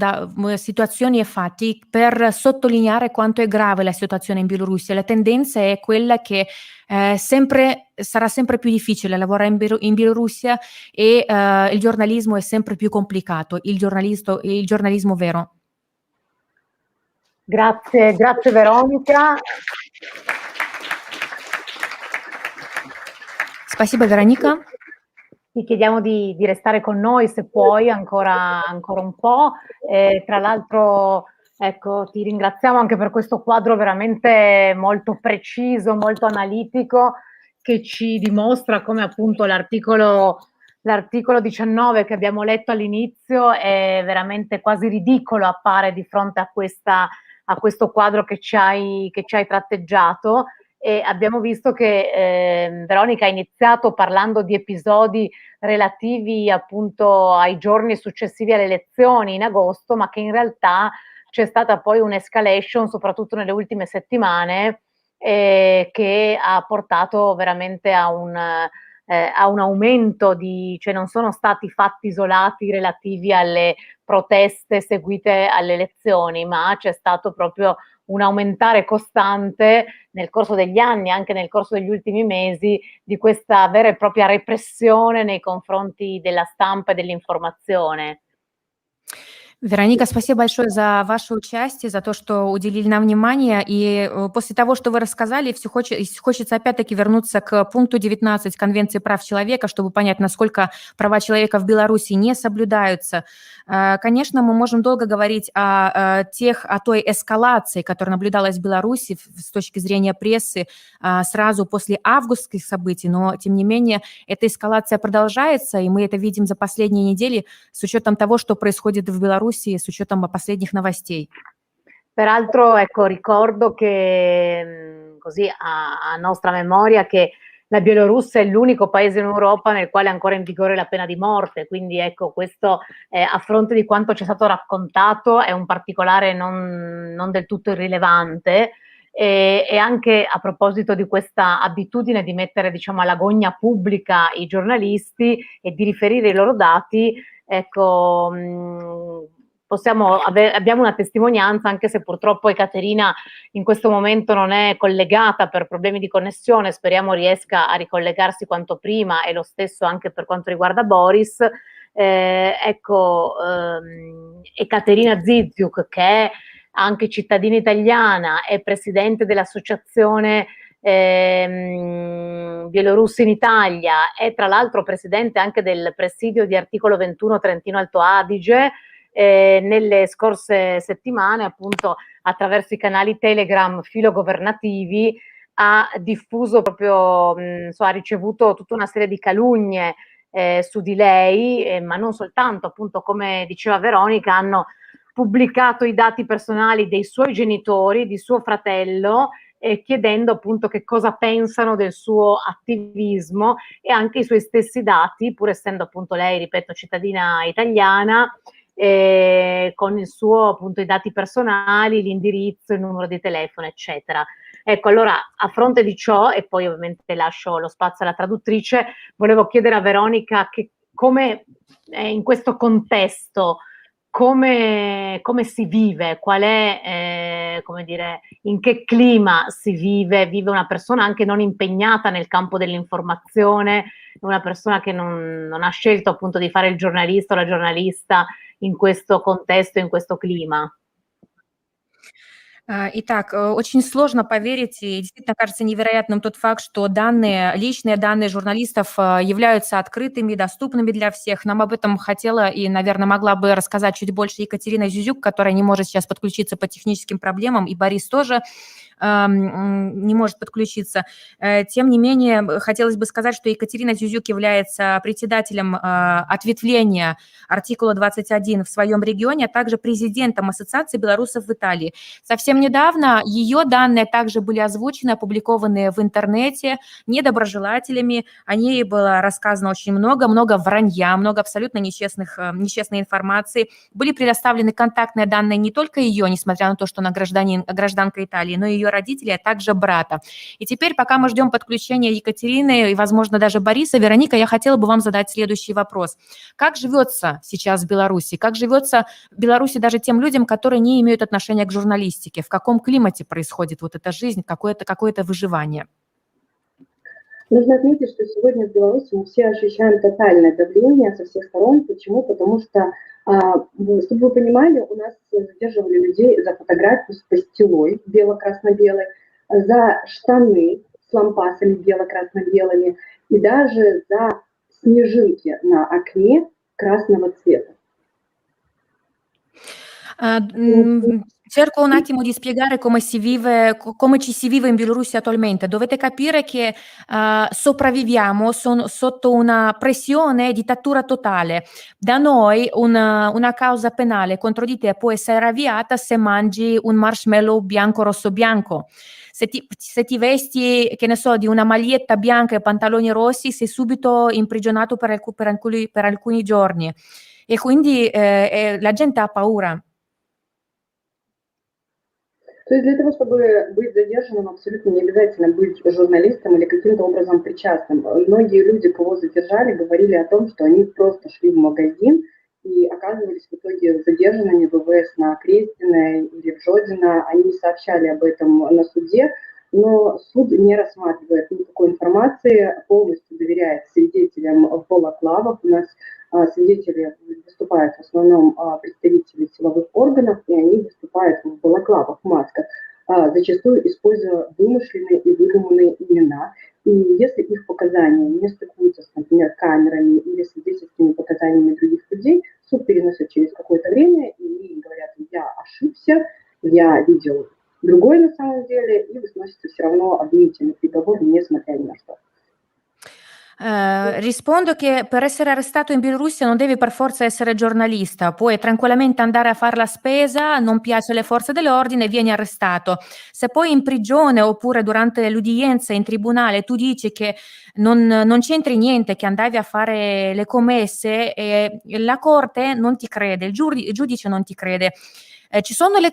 situazioni e fatti per sottolineare quanto è grave la situazione in Bielorussia. La tendenza è quella che sarà sempre più difficile lavorare in Bielorussia e il giornalismo è sempre più complicato, il giornalismo vero. Grazie Veronica. Spasibo Veronica. Ti chiediamo di restare con noi se puoi ancora un po'. Tra l'altro, ecco, ti ringraziamo anche per questo quadro veramente molto preciso, molto analitico, che ci dimostra come appunto l'articolo 19 che abbiamo letto all'inizio è veramente quasi ridicolo, appare di fronte a questo quadro che ci hai tratteggiato. E abbiamo visto che Veronica ha iniziato parlando di episodi relativi appunto ai giorni successivi alle elezioni in agosto, ma che in realtà c'è stata poi un'escalation, soprattutto nelle ultime settimane, che ha portato veramente a un aumento cioè non sono stati fatti isolati relativi alle proteste seguite alle elezioni, ma c'è stato proprio un aumentare costante nel corso degli anni, anche nel corso degli ultimi mesi, di questa vera e propria repressione nei confronti della stampa e dell'informazione. Вероника, спасибо большое за ваше участие, за то, что уделили нам внимание. И после того, что вы рассказали, хочется опять-таки вернуться к пункту 19 Конвенции прав человека, чтобы понять, насколько права человека в Беларуси не соблюдаются. Конечно, мы можем долго говорить о той эскалации, которая наблюдалась в Беларуси с точки зрения прессы сразу после августских событий, но, тем не менее, эта эскалация продолжается, и мы это видим за последние недели с учетом того, что происходит в Беларуси, с учетом последних новостей. Peraltro, ecco, ricordo che così a nostra memoria che la Bielorussia è l'unico paese in Europa nel quale è ancora in vigore la pena di morte, quindi ecco, questo a fronte di quanto ci è stato raccontato è un particolare non del tutto irrilevante. E anche a proposito di questa abitudine di mettere, diciamo, alla gogna pubblica i giornalisti e di riferire i loro dati, ecco, abbiamo una testimonianza, anche se purtroppo Ekaterina in questo momento non è collegata per problemi di connessione, speriamo riesca a ricollegarsi quanto prima, e lo stesso anche per quanto riguarda Boris. Ekaterina Ziziuk, che è anche cittadina italiana, è presidente dell'associazione Bielorussi in Italia, è tra l'altro presidente anche del presidio di Articolo 21 Trentino Alto Adige. Nelle scorse settimane, appunto, attraverso i canali Telegram filogovernativi ha diffuso proprio, ha ricevuto tutta una serie di calunnie su di lei, ma non soltanto, appunto, come diceva Veronica, hanno pubblicato i dati personali dei suoi genitori, di suo fratello, chiedendo appunto che cosa pensano del suo attivismo, e anche i suoi stessi dati, pur essendo appunto lei, ripeto, cittadina italiana, con il suo, appunto, i dati personali, l'indirizzo, il numero di telefono, eccetera. Ecco, allora, a fronte di ciò, e poi ovviamente lascio lo spazio alla traduttrice, volevo chiedere a Veronica che come in questo contesto come si vive, qual è, come dire, in che clima si vive una persona anche non impegnata nel campo dell'informazione, una persona che non ha scelto appunto di fare il giornalista o la giornalista in questo contesto, in questo clima. Итак, очень сложно поверить, и действительно кажется невероятным тот факт, что личные данные журналистов являются открытыми, доступными для всех. Нам об этом хотела и, наверное, могла бы рассказать чуть больше Екатерина Зюзюк, которая не может сейчас подключиться по техническим проблемам, и Борис тоже не может подключиться. Тем не менее, хотелось бы сказать, что Екатерина Зюзюк является председателем ответвления артикула 21 в своем регионе, а также президентом Ассоциации белорусов в Италии. Совсем недавно ее данные также были озвучены, опубликованы в интернете недоброжелателями. О ней было рассказано очень много вранья, много абсолютно нечестной информации. Были предоставлены контактные данные не только ее, несмотря на то, что она гражданка Италии, но и ее родителей, а также брата. И теперь, пока мы ждем подключения Екатерины и, возможно, даже Бориса, Вероника, я хотела бы вам задать следующий вопрос. Как живется сейчас в Беларуси? Как живется в Беларуси даже тем людям, которые не имеют отношения к журналистике? В каком климате происходит вот эта жизнь, какое-то выживание? Нужно отметить, что сегодня в Беларуси мы все ощущаем тотальное давление со всех сторон. Почему? Потому что, чтобы вы понимали, у нас задерживали людей за фотографию с пастилой бело-красно-белой, за штаны с лампасами бело-красно-белыми и даже за снежинки на окне красного цвета. Cerco un attimo di spiegare come ci si vive in Bielorussia attualmente. Dovete capire che sopravviviamo sotto una pressione, dittatura totale. Da noi una causa penale contro di te può essere avviata se mangi un marshmallow bianco, rosso, bianco. Se ti vesti, che ne so, di una maglietta bianca e pantaloni rossi, sei subito imprigionato per alcuni giorni. E quindi la gente ha paura. То есть для того, чтобы быть задержанным, абсолютно не обязательно быть журналистом или каким-то образом причастным. Многие люди, кого задержали, говорили о том, что они просто шли в магазин и оказывались в итоге задержанными в ВВС на Крестино или в Жодино. Они сообщали об этом на суде, но суд не рассматривает никакой информации, полностью доверяет свидетелям в балаклавах. У нас свидетели выступают в основном представители силовых органов, и они выступают в балаклавах, в масках, зачастую используя вымышленные и выдуманные имена. И если их показания не стыкуются с, например, камерами или свидетельскими показаниями других людей, суд переносит через какое-то время, и говорят: я ошибся, я видел другой на самом деле, и выносится все равно обвинительный приговор, несмотря ни на что. Rispondo che per essere arrestato in Bielorussia non devi per forza essere giornalista, puoi tranquillamente andare a fare la spesa, non piace alle forze dell'ordine e vieni arrestato. Se poi in prigione oppure durante l'udienza in tribunale tu dici che non c'entri niente, che andavi a fare le commesse, la corte non ti crede, il giudice non ti crede. Ci sono le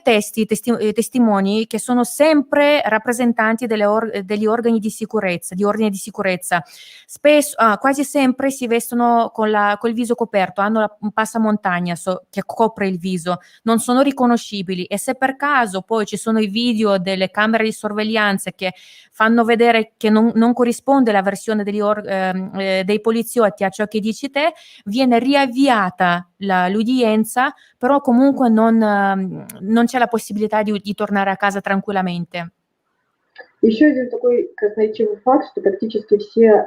testimoni che sono sempre rappresentanti degli organi di sicurezza, di ordine di sicurezza. Spesso, quasi sempre si vestono col viso coperto, hanno un passamontagna che copre il viso, non sono riconoscibili, e se per caso poi ci sono i video delle camere di sorveglianza che fanno vedere che non corrisponde la versione dei poliziotti a ciò che dici te, viene riavviata l'udienza, però comunque non c'è la possibilità di tornare a casa tranquillamente. Еще один такой красноречивый факт, что практически все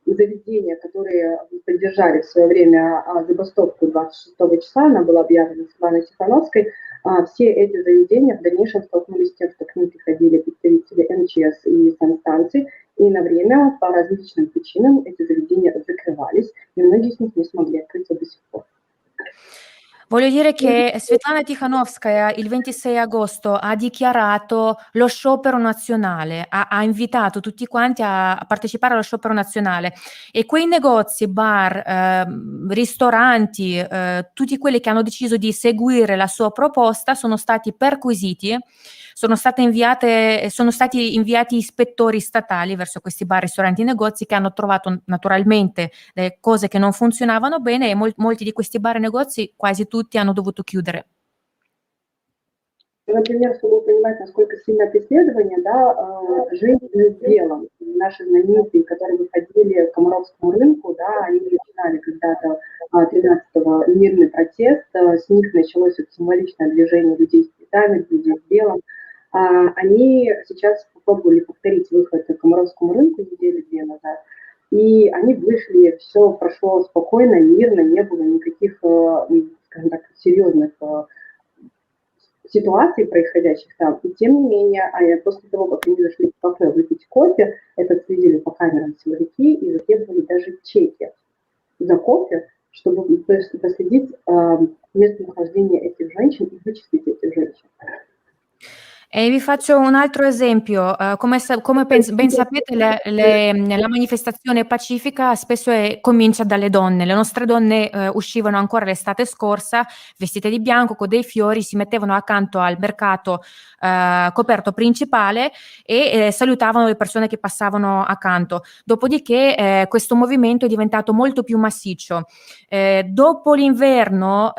заведения, которые поддержали в свое время забастовку 26 числа, она была объявлена Светланой Тихановской, все эти заведения в дальнейшем столкнулись с тем, что к ним приходили представители МЧС и санстанций, и на время по различным причинам эти заведения закрывались, и многие из них не смогли открыться до сих пор. Voglio dire che Svetlana Tikhanovskaya il 26 agosto ha dichiarato lo sciopero nazionale, ha invitato tutti quanti a partecipare allo sciopero nazionale, e quei negozi, bar, ristoranti, tutti quelli che hanno deciso di seguire la sua proposta sono stati perquisiti. Sono stati inviati ispettori statali verso questi bar, ristoranti e negozi, che hanno trovato naturalmente le cose che non funzionavano bene, e molti di questi bar e negozi, quasi tutti, hanno dovuto chiudere. Например, чтобы понимать, насколько сильно преследование, женщины в белом, наши знаменитые, которые выходили к Комаровскому рынку, они начинали когда-то 13-го мирный протест, с них началось символичное движение людей с цветами, людей в белом. Они сейчас попробовали повторить выход к Комаровскому рынку недели-две назад, и они вышли, все прошло спокойно, мирно, не было никаких, скажем так, серьезных ситуаций, происходящих там. И тем не менее, после того, как они зашли в кафе выпить кофе, это отследили по камерам силовики и затребовали даже чеки за кофе, чтобы проследить местонахождение этих женщин и вычислить этих женщин. E vi faccio un altro esempio. Come ben sapete, la manifestazione pacifica spesso comincia dalle donne. Le nostre donne uscivano ancora l'estate scorsa, vestite di bianco, con dei fiori, si mettevano accanto al mercato coperto principale e salutavano le persone che passavano accanto. Dopodiché questo movimento è diventato molto più massiccio. Dopo l'inverno,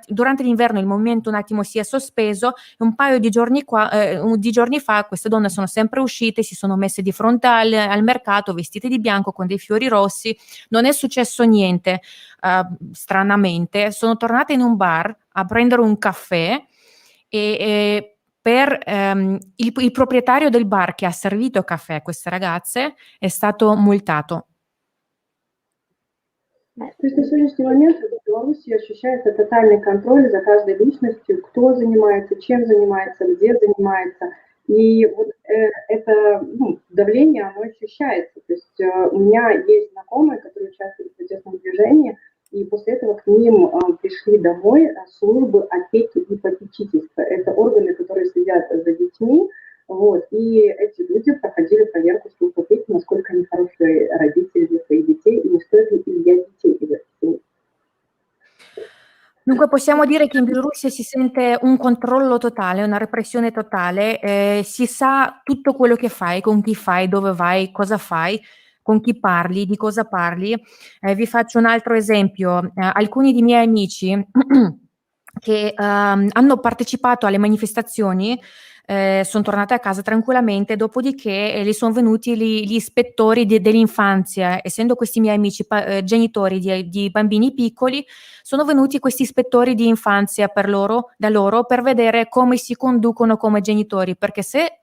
durante l'inverno il movimento un attimo si è sospeso, e un paio di giorni fa queste donne sono sempre uscite, si sono messe di fronte al mercato vestite di bianco con dei fiori rossi. Non è successo niente, stranamente. Sono tornate in un bar a prendere un caffè e il proprietario del bar che ha servito caffè a queste ragazze è stato multato. То есть на сегодняшний момент в Беларуси ощущается тотальный контроль за каждой личностью, кто занимается, чем занимается, где занимается. И вот это давление, оно ощущается. То есть у меня есть знакомые, которые участвуют в протестном движении, и после этого к ним пришли домой службы опеки и попечительства. Это органы, которые следят за детьми. И эти люди проходили проверку служб опеки, насколько они хорошие родители для своих детей, и не стоит ли изъять детей из этой семьи. Dunque possiamo dire che in Bielorussia si sente un controllo totale, una repressione totale, si sa tutto quello che fai, con chi fai, dove vai, cosa fai. con chi parli, di cosa parli. Vi faccio un altro esempio. Alcuni di miei amici che hanno partecipato alle manifestazioni sono tornate a casa tranquillamente, dopodiché gli sono venuti gli ispettori dell'infanzia. Essendo questi miei amici genitori di bambini piccoli, sono venuti questi ispettori di infanzia da loro per vedere come si conducono come genitori, perché se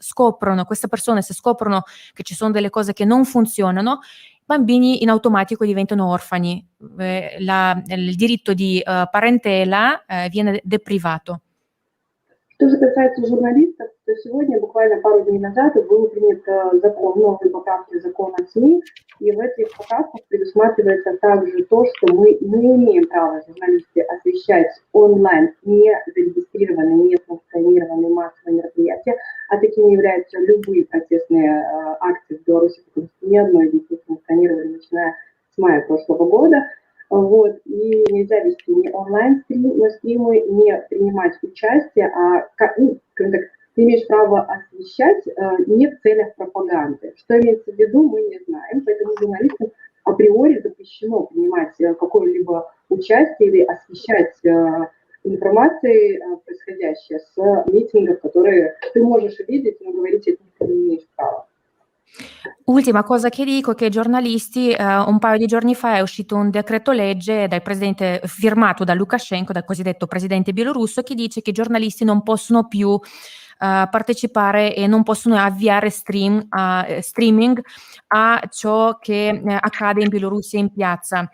queste persone scoprono che ci sono delle cose che non funzionano, i bambini in automatico diventano orfani, il diritto di parentela viene deprivato. Что же касается журналистов, то сегодня, буквально пару дней назад, был принят закон, новые поправки в закон о СМИ, и в этих поправках предусматривается также то, что мы не имеем права, журналисты, освещать онлайн не зарегистрированные, не санкционированные массовые мероприятия, а такими являются любые протестные акции в Беларуси, потому что ни одной из них не санкционировали, начиная с мая прошлого года. Вот, и нельзя вести ни онлайн-стримы, не принимать участие, ты имеешь право освещать не в целях пропаганды. Что имеется в виду, мы не знаем, поэтому журналистам априори запрещено принимать какое-либо участие или освещать информации, происходящей с митингов, которые ты можешь видеть, но говорить о них не имеешь права. Ultima cosa che dico è che i giornalisti, un paio di giorni fa è uscito un decreto legge dal presidente, firmato da Lukashenko, dal cosiddetto presidente bielorusso, che dice che i giornalisti non possono più partecipare e non possono avviare streaming a ciò che accade in Bielorussia in piazza.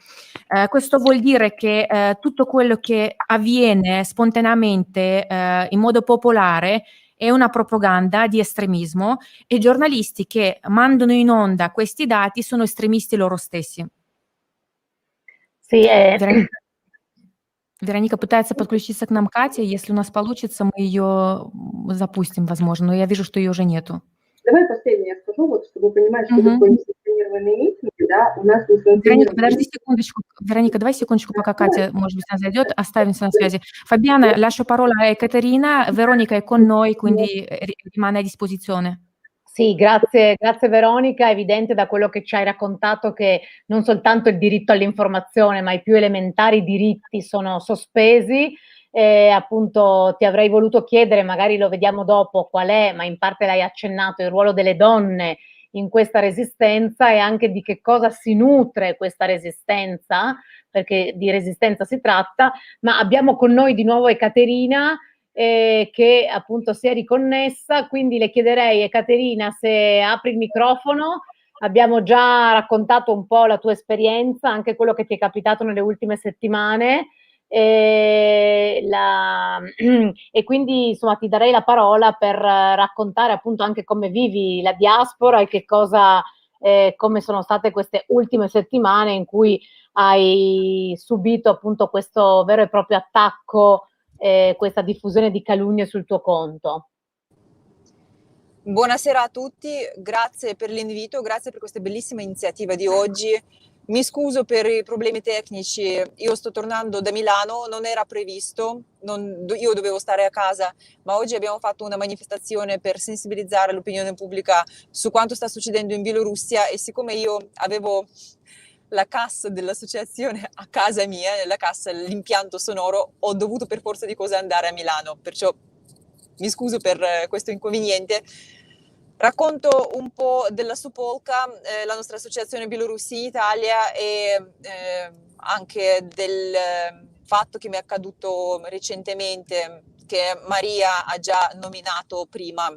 Questo vuol dire che tutto quello che avviene spontaneamente in modo popolare è una propaganda di estremismo e i giornalisti che mandano in onda questi dati sono estremisti loro стеси. Sì, Вероника пытается подключиться к нам Катя. Если у нас получится, мы ее запустим, возможно, но я вижу, что ее уже нету. Давай последнее я скажу, вот, чтобы понимать, что такое несанкционированные митинги, да, у нас Вероника, подожди секундочку. Вероника, давай секундочку, пока Катя, может быть, она зайдет, оставимся на связи. Fabiana, lascio parola a Caterina, Veronica è con noi, quindi rimane a disposizione. Sì, grazie Veronica. È evidente da quello che ci hai raccontato che non soltanto il diritto all'informazione, ma i più elementari diritti sono sospesi. Appunto ti avrei voluto chiedere, magari lo vediamo dopo, qual è, ma in parte l'hai accennato, il ruolo delle donne in questa resistenza e anche di che cosa si nutre questa resistenza, perché di resistenza si tratta, ma abbiamo con noi di nuovo Ekaterina che appunto si è riconnessa, quindi le chiederei Ekaterina se apri il microfono. Abbiamo già raccontato un po' la tua esperienza, anche quello che ti è capitato nelle ultime settimane e quindi insomma ti darei la parola per raccontare appunto anche come vivi la diaspora e che cosa, come sono state queste ultime settimane in cui hai subito appunto questo vero e proprio attacco, questa diffusione di calunnie sul tuo conto. Buonasera a tutti, grazie per l'invito, grazie per questa bellissima iniziativa di oggi. Mi scuso per i problemi tecnici, io sto tornando da Milano, non era previsto, io dovevo stare a casa, ma oggi abbiamo fatto una manifestazione per sensibilizzare l'opinione pubblica su quanto sta succedendo in Bielorussia e siccome io avevo la cassa dell'associazione a casa mia, la cassa, l'impianto sonoro, ho dovuto per forza di cose andare a Milano, perciò mi scuso per questo inconveniente. Racconto un po' della Supolka, la nostra associazione Bielorussia in Italia e anche del fatto che mi è accaduto recentemente, che Maria ha già nominato prima.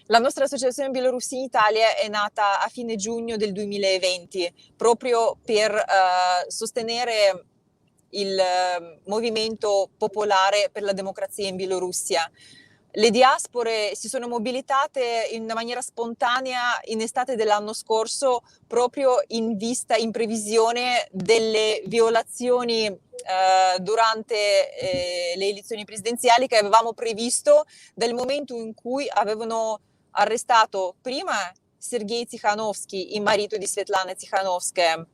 La nostra associazione Bielorussia in Italia è nata a fine giugno del 2020, proprio per sostenere il movimento popolare per la democrazia in Bielorussia. Le diaspore si sono mobilitate in una maniera spontanea in estate dell'anno scorso proprio in previsione delle violazioni durante le elezioni presidenziali che avevamo previsto dal momento in cui avevano arrestato prima Sergei Tikhanovsky, il marito di Svetlana Tikhanovskaya,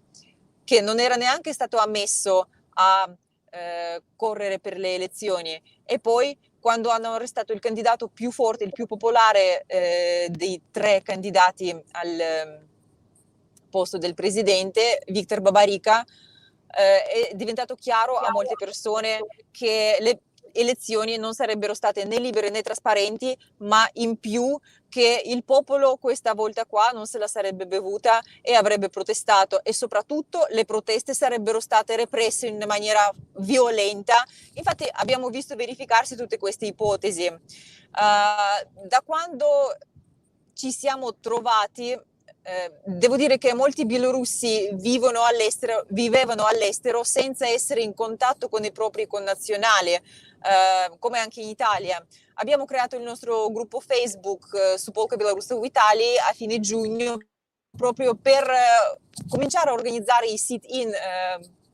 che non era neanche stato ammesso a correre per le elezioni, e poi quando hanno arrestato il candidato più forte, il più popolare dei tre candidati posto del presidente, Viktor Babarika, è diventato chiaro a molte persone che le elezioni non sarebbero state né libere né trasparenti, ma in più che il popolo questa volta qua non se la sarebbe bevuta e avrebbe protestato, e soprattutto le proteste sarebbero state represse in maniera violenta. Infatti abbiamo visto verificarsi tutte queste ipotesi. Da quando ci siamo trovati, devo dire che molti bielorussi vivevano all'estero senza essere in contatto con i propri connazionali, come anche in Italia. Abbiamo creato il nostro gruppo Facebook Spolka Belarusa в Italia a fine giugno, proprio per cominciare a organizzare i sit-in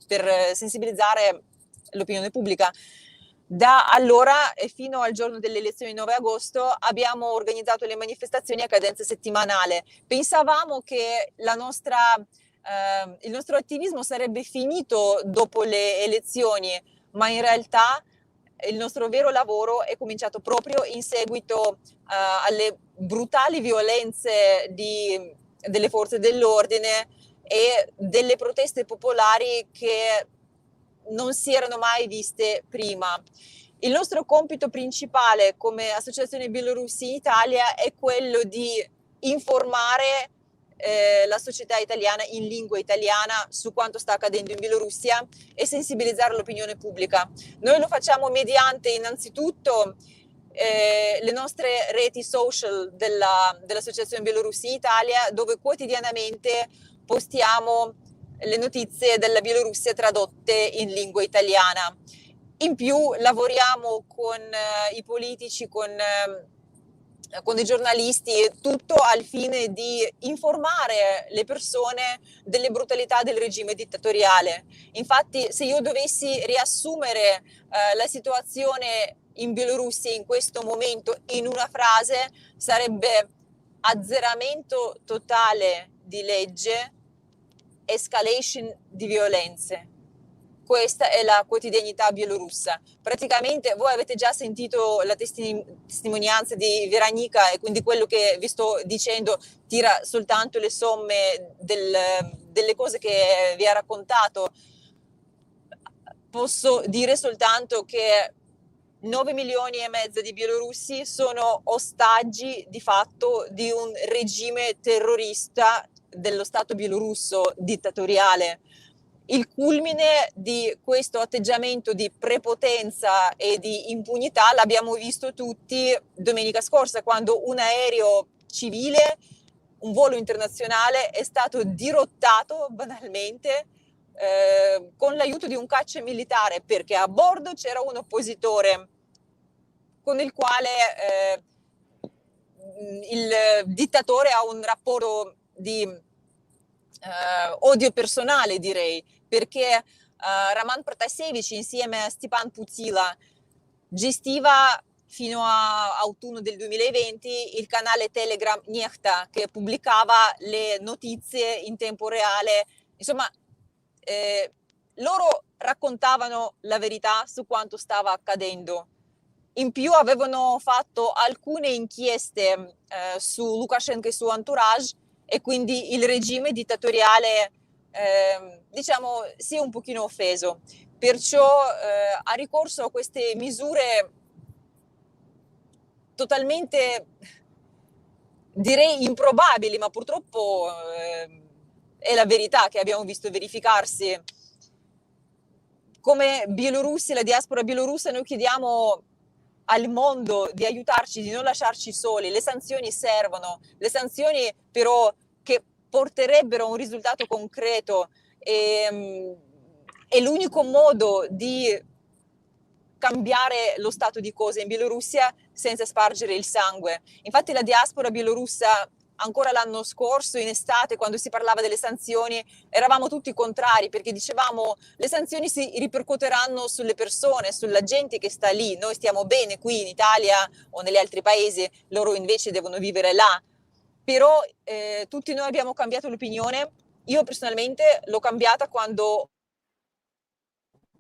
per sensibilizzare l'opinione pubblica. Da allora e fino al giorno delle elezioni 9 agosto abbiamo organizzato le manifestazioni a cadenza settimanale. Pensavamo che il nostro attivismo sarebbe finito dopo le elezioni, ma in realtà il nostro vero lavoro è cominciato proprio in seguito alle brutali violenze delle forze dell'ordine e delle proteste popolari che non si erano mai viste prima. Il nostro compito principale come Associazione Bielorussi in Italia è quello di informare la società italiana in lingua italiana su quanto sta accadendo in Bielorussia e sensibilizzare l'opinione pubblica. Noi lo facciamo mediante innanzitutto le nostre reti social dell'Associazione Bielorussi in Italia, dove quotidianamente postiamo le notizie della Bielorussia tradotte in lingua italiana. In più lavoriamo con i politici, con i giornalisti, tutto al fine di informare le persone delle brutalità del regime dittatoriale. Infatti, se io dovessi riassumere la situazione in Bielorussia in questo momento in una frase, sarebbe azzeramento totale di legge, escalation di violenze. Questa è la quotidianità bielorussa. Praticamente voi avete già sentito la testimonianza di Veronica, e quindi quello che vi sto dicendo tira soltanto le somme delle cose che vi ha raccontato. Posso dire soltanto che 9 milioni e mezzo di bielorussi sono ostaggi di fatto di un regime terrorista dello Stato bielorusso dittatoriale. Il culmine di questo atteggiamento di prepotenza e di impunità l'abbiamo visto tutti domenica scorsa, quando un aereo civile, un volo internazionale, è stato dirottato banalmente con l'aiuto di un caccia militare, perché a bordo c'era un oppositore con il quale il dittatore ha un rapporto di odio personale, direi, perché Roman Protasevich insieme a Stepan Putila gestiva fino a autunno del 2020 il canale Telegram Nechta, che pubblicava le notizie in tempo reale. Insomma, loro raccontavano la verità su quanto stava accadendo. In più avevano fatto alcune inchieste su Lukashenko e su entourage, e quindi il regime dittatoriale diciamo si è un pochino offeso, perciò ha ricorso a queste misure totalmente, direi, improbabili, ma purtroppo è la verità che abbiamo visto verificarsi. Come bielorussi, la diaspora bielorussa, noi chiediamo al mondo di aiutarci, di non lasciarci soli. Le sanzioni servono, le sanzioni però che porterebbero a un risultato concreto, e è l'unico modo di cambiare lo stato di cose in Bielorussia senza spargere il sangue. Infatti la diaspora bielorussa, ancora l'anno scorso in estate, quando si parlava delle sanzioni, eravamo tutti contrari, perché dicevamo le sanzioni si ripercuoteranno sulle persone, sulla gente che sta lì. Noi stiamo bene qui in Italia o negli altri paesi, loro invece devono vivere là. Però tutti noi abbiamo cambiato l'opinione. Io personalmente l'ho cambiata quando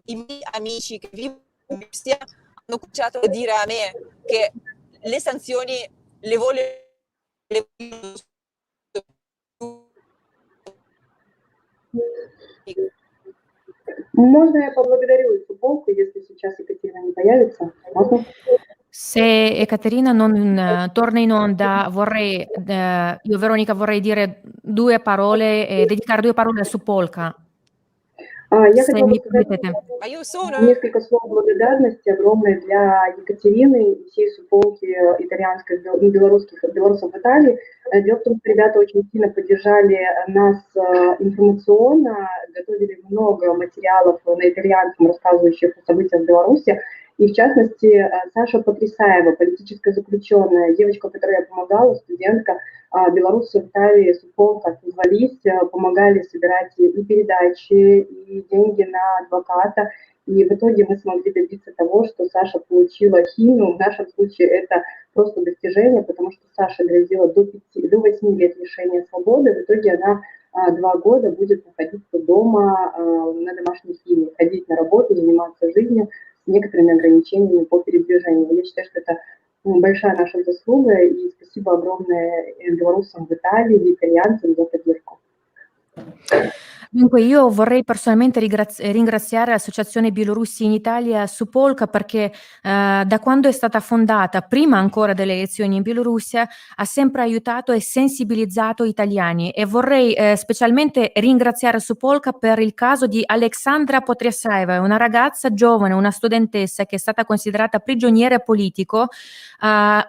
i miei amici che vivono in Bielorussia hanno cominciato a dire a me che le sanzioni le vogliono Можно я поблагодарю эту полку, если сейчас Екатерина не появится? Можно? Se Ekaterina non torna in onda, io Veronica vorrei dire 2 parole, dedicare 2 parole a Supolka. Я Se хотела бы mi сказать permettete. Ma io sono... несколько слов благодарности огромной для Екатерины и всей суполки итальянской, белорусов в Италии. Дело в том, что ребята очень сильно поддержали нас информационно, готовили много материалов на итальянском, рассказывающих о событиях в Беларуси. И в частности, Саша Потрясаева, политическая заключенная, девочка, которой я помогала, студентка, белорусы в Италии, суполка, отозвались, помогали собирать и передачи, и деньги на адвоката. И в итоге мы смогли добиться того, что Саша получила химию. В нашем случае это просто достижение, потому что Саша грозила до 8 лет лишения свободы. В итоге она 2 года будет находиться дома на домашней химии, ходить на работу, заниматься жизнью с некоторыми ограничениями по передвижению. Я считаю, что это большая наша заслуга, и спасибо огромное белорусам в Италии, итальянцам за поддержку. Dunque io vorrei personalmente ringraziare l'Associazione Bielorussi in Italia, Supolka, perché da quando è stata fondata, prima ancora delle elezioni in Bielorussia, ha sempre aiutato e sensibilizzato italiani, e vorrei specialmente ringraziare Supolka per il caso di Alexandra Potriasaeva, una ragazza giovane, una studentessa che è stata considerata prigioniera politico,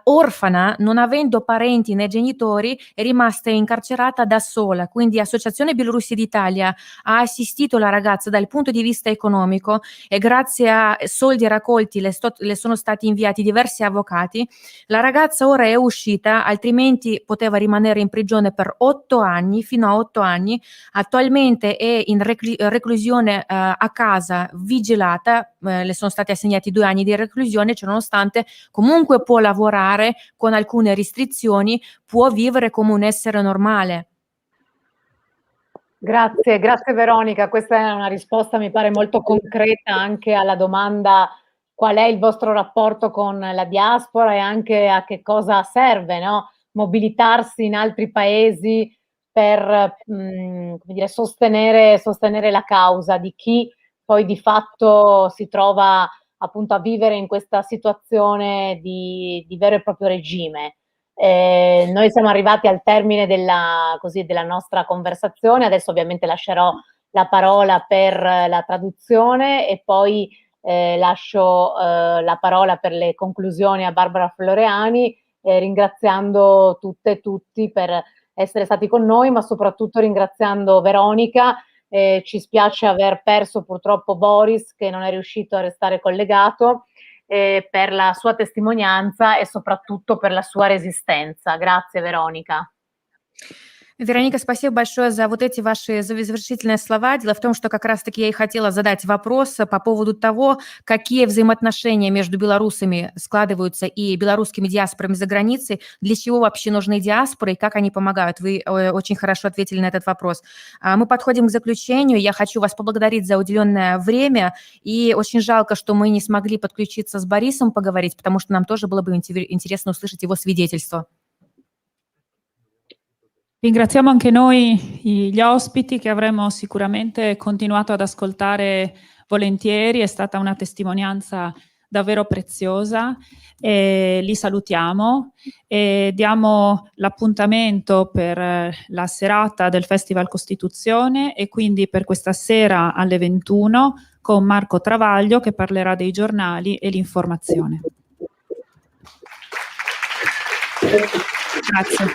orfana, non avendo parenti né genitori, è rimasta incarcerata da sola. Quindi Associazione Bielorussi d'Italia ha assistito la ragazza dal punto di vista economico, e grazie a soldi raccolti le sono stati inviati diversi avvocati. La ragazza ora è uscita, altrimenti poteva rimanere in prigione per 8 anni, fino a 8 anni. Attualmente è in reclusione a casa, vigilata, le sono stati assegnati 2 anni di reclusione, ciononostante comunque può lavorare con alcune restrizioni, può vivere come un essere normale. Grazie Veronica, questa è una risposta mi pare molto concreta anche alla domanda qual è il vostro rapporto con la diaspora e anche a che cosa serve, no? Mobilitarsi in altri paesi per come dire, sostenere la causa di chi poi di fatto si trova appunto a vivere in questa situazione di vero e proprio regime. Noi siamo arrivati al termine della nostra conversazione, adesso ovviamente lascerò la parola per la traduzione e poi lascio la parola per le conclusioni a Barbara Floreani, ringraziando tutte e tutti per essere stati con noi, ma soprattutto ringraziando Veronica. Ci spiace aver perso purtroppo Boris, che non è riuscito a restare collegato, per la sua testimonianza и soprattutto per la sua resistenza. Grazie, Veronica. Вероника, спасибо большое за вот эти ваши завершительные слова. Дело в том, что как раз-таки я и хотела задать вопрос по поводу того, какие взаимоотношения между белорусами складываются и белорусскими диаспорами за границей, для чего вообще нужны диаспоры и как они помогают. Вы очень хорошо ответили на этот вопрос. Мы подходим к заключению. Я хочу вас поблагодарить за уделенное время, и очень жалко, что мы не смогли подключиться с Борисом поговорить, потому что нам тоже было бы интересно услышать его свидетельство. Ringraziamo anche noi gli ospiti che avremmo sicuramente continuato ad ascoltare volentieri, è stata una testimonianza davvero preziosa, e li salutiamo e diamo l'appuntamento per la serata del Festival Costituzione e quindi per questa sera alle 21 con Marco Travaglio che parlerà dei giornali e l'informazione. Grazie.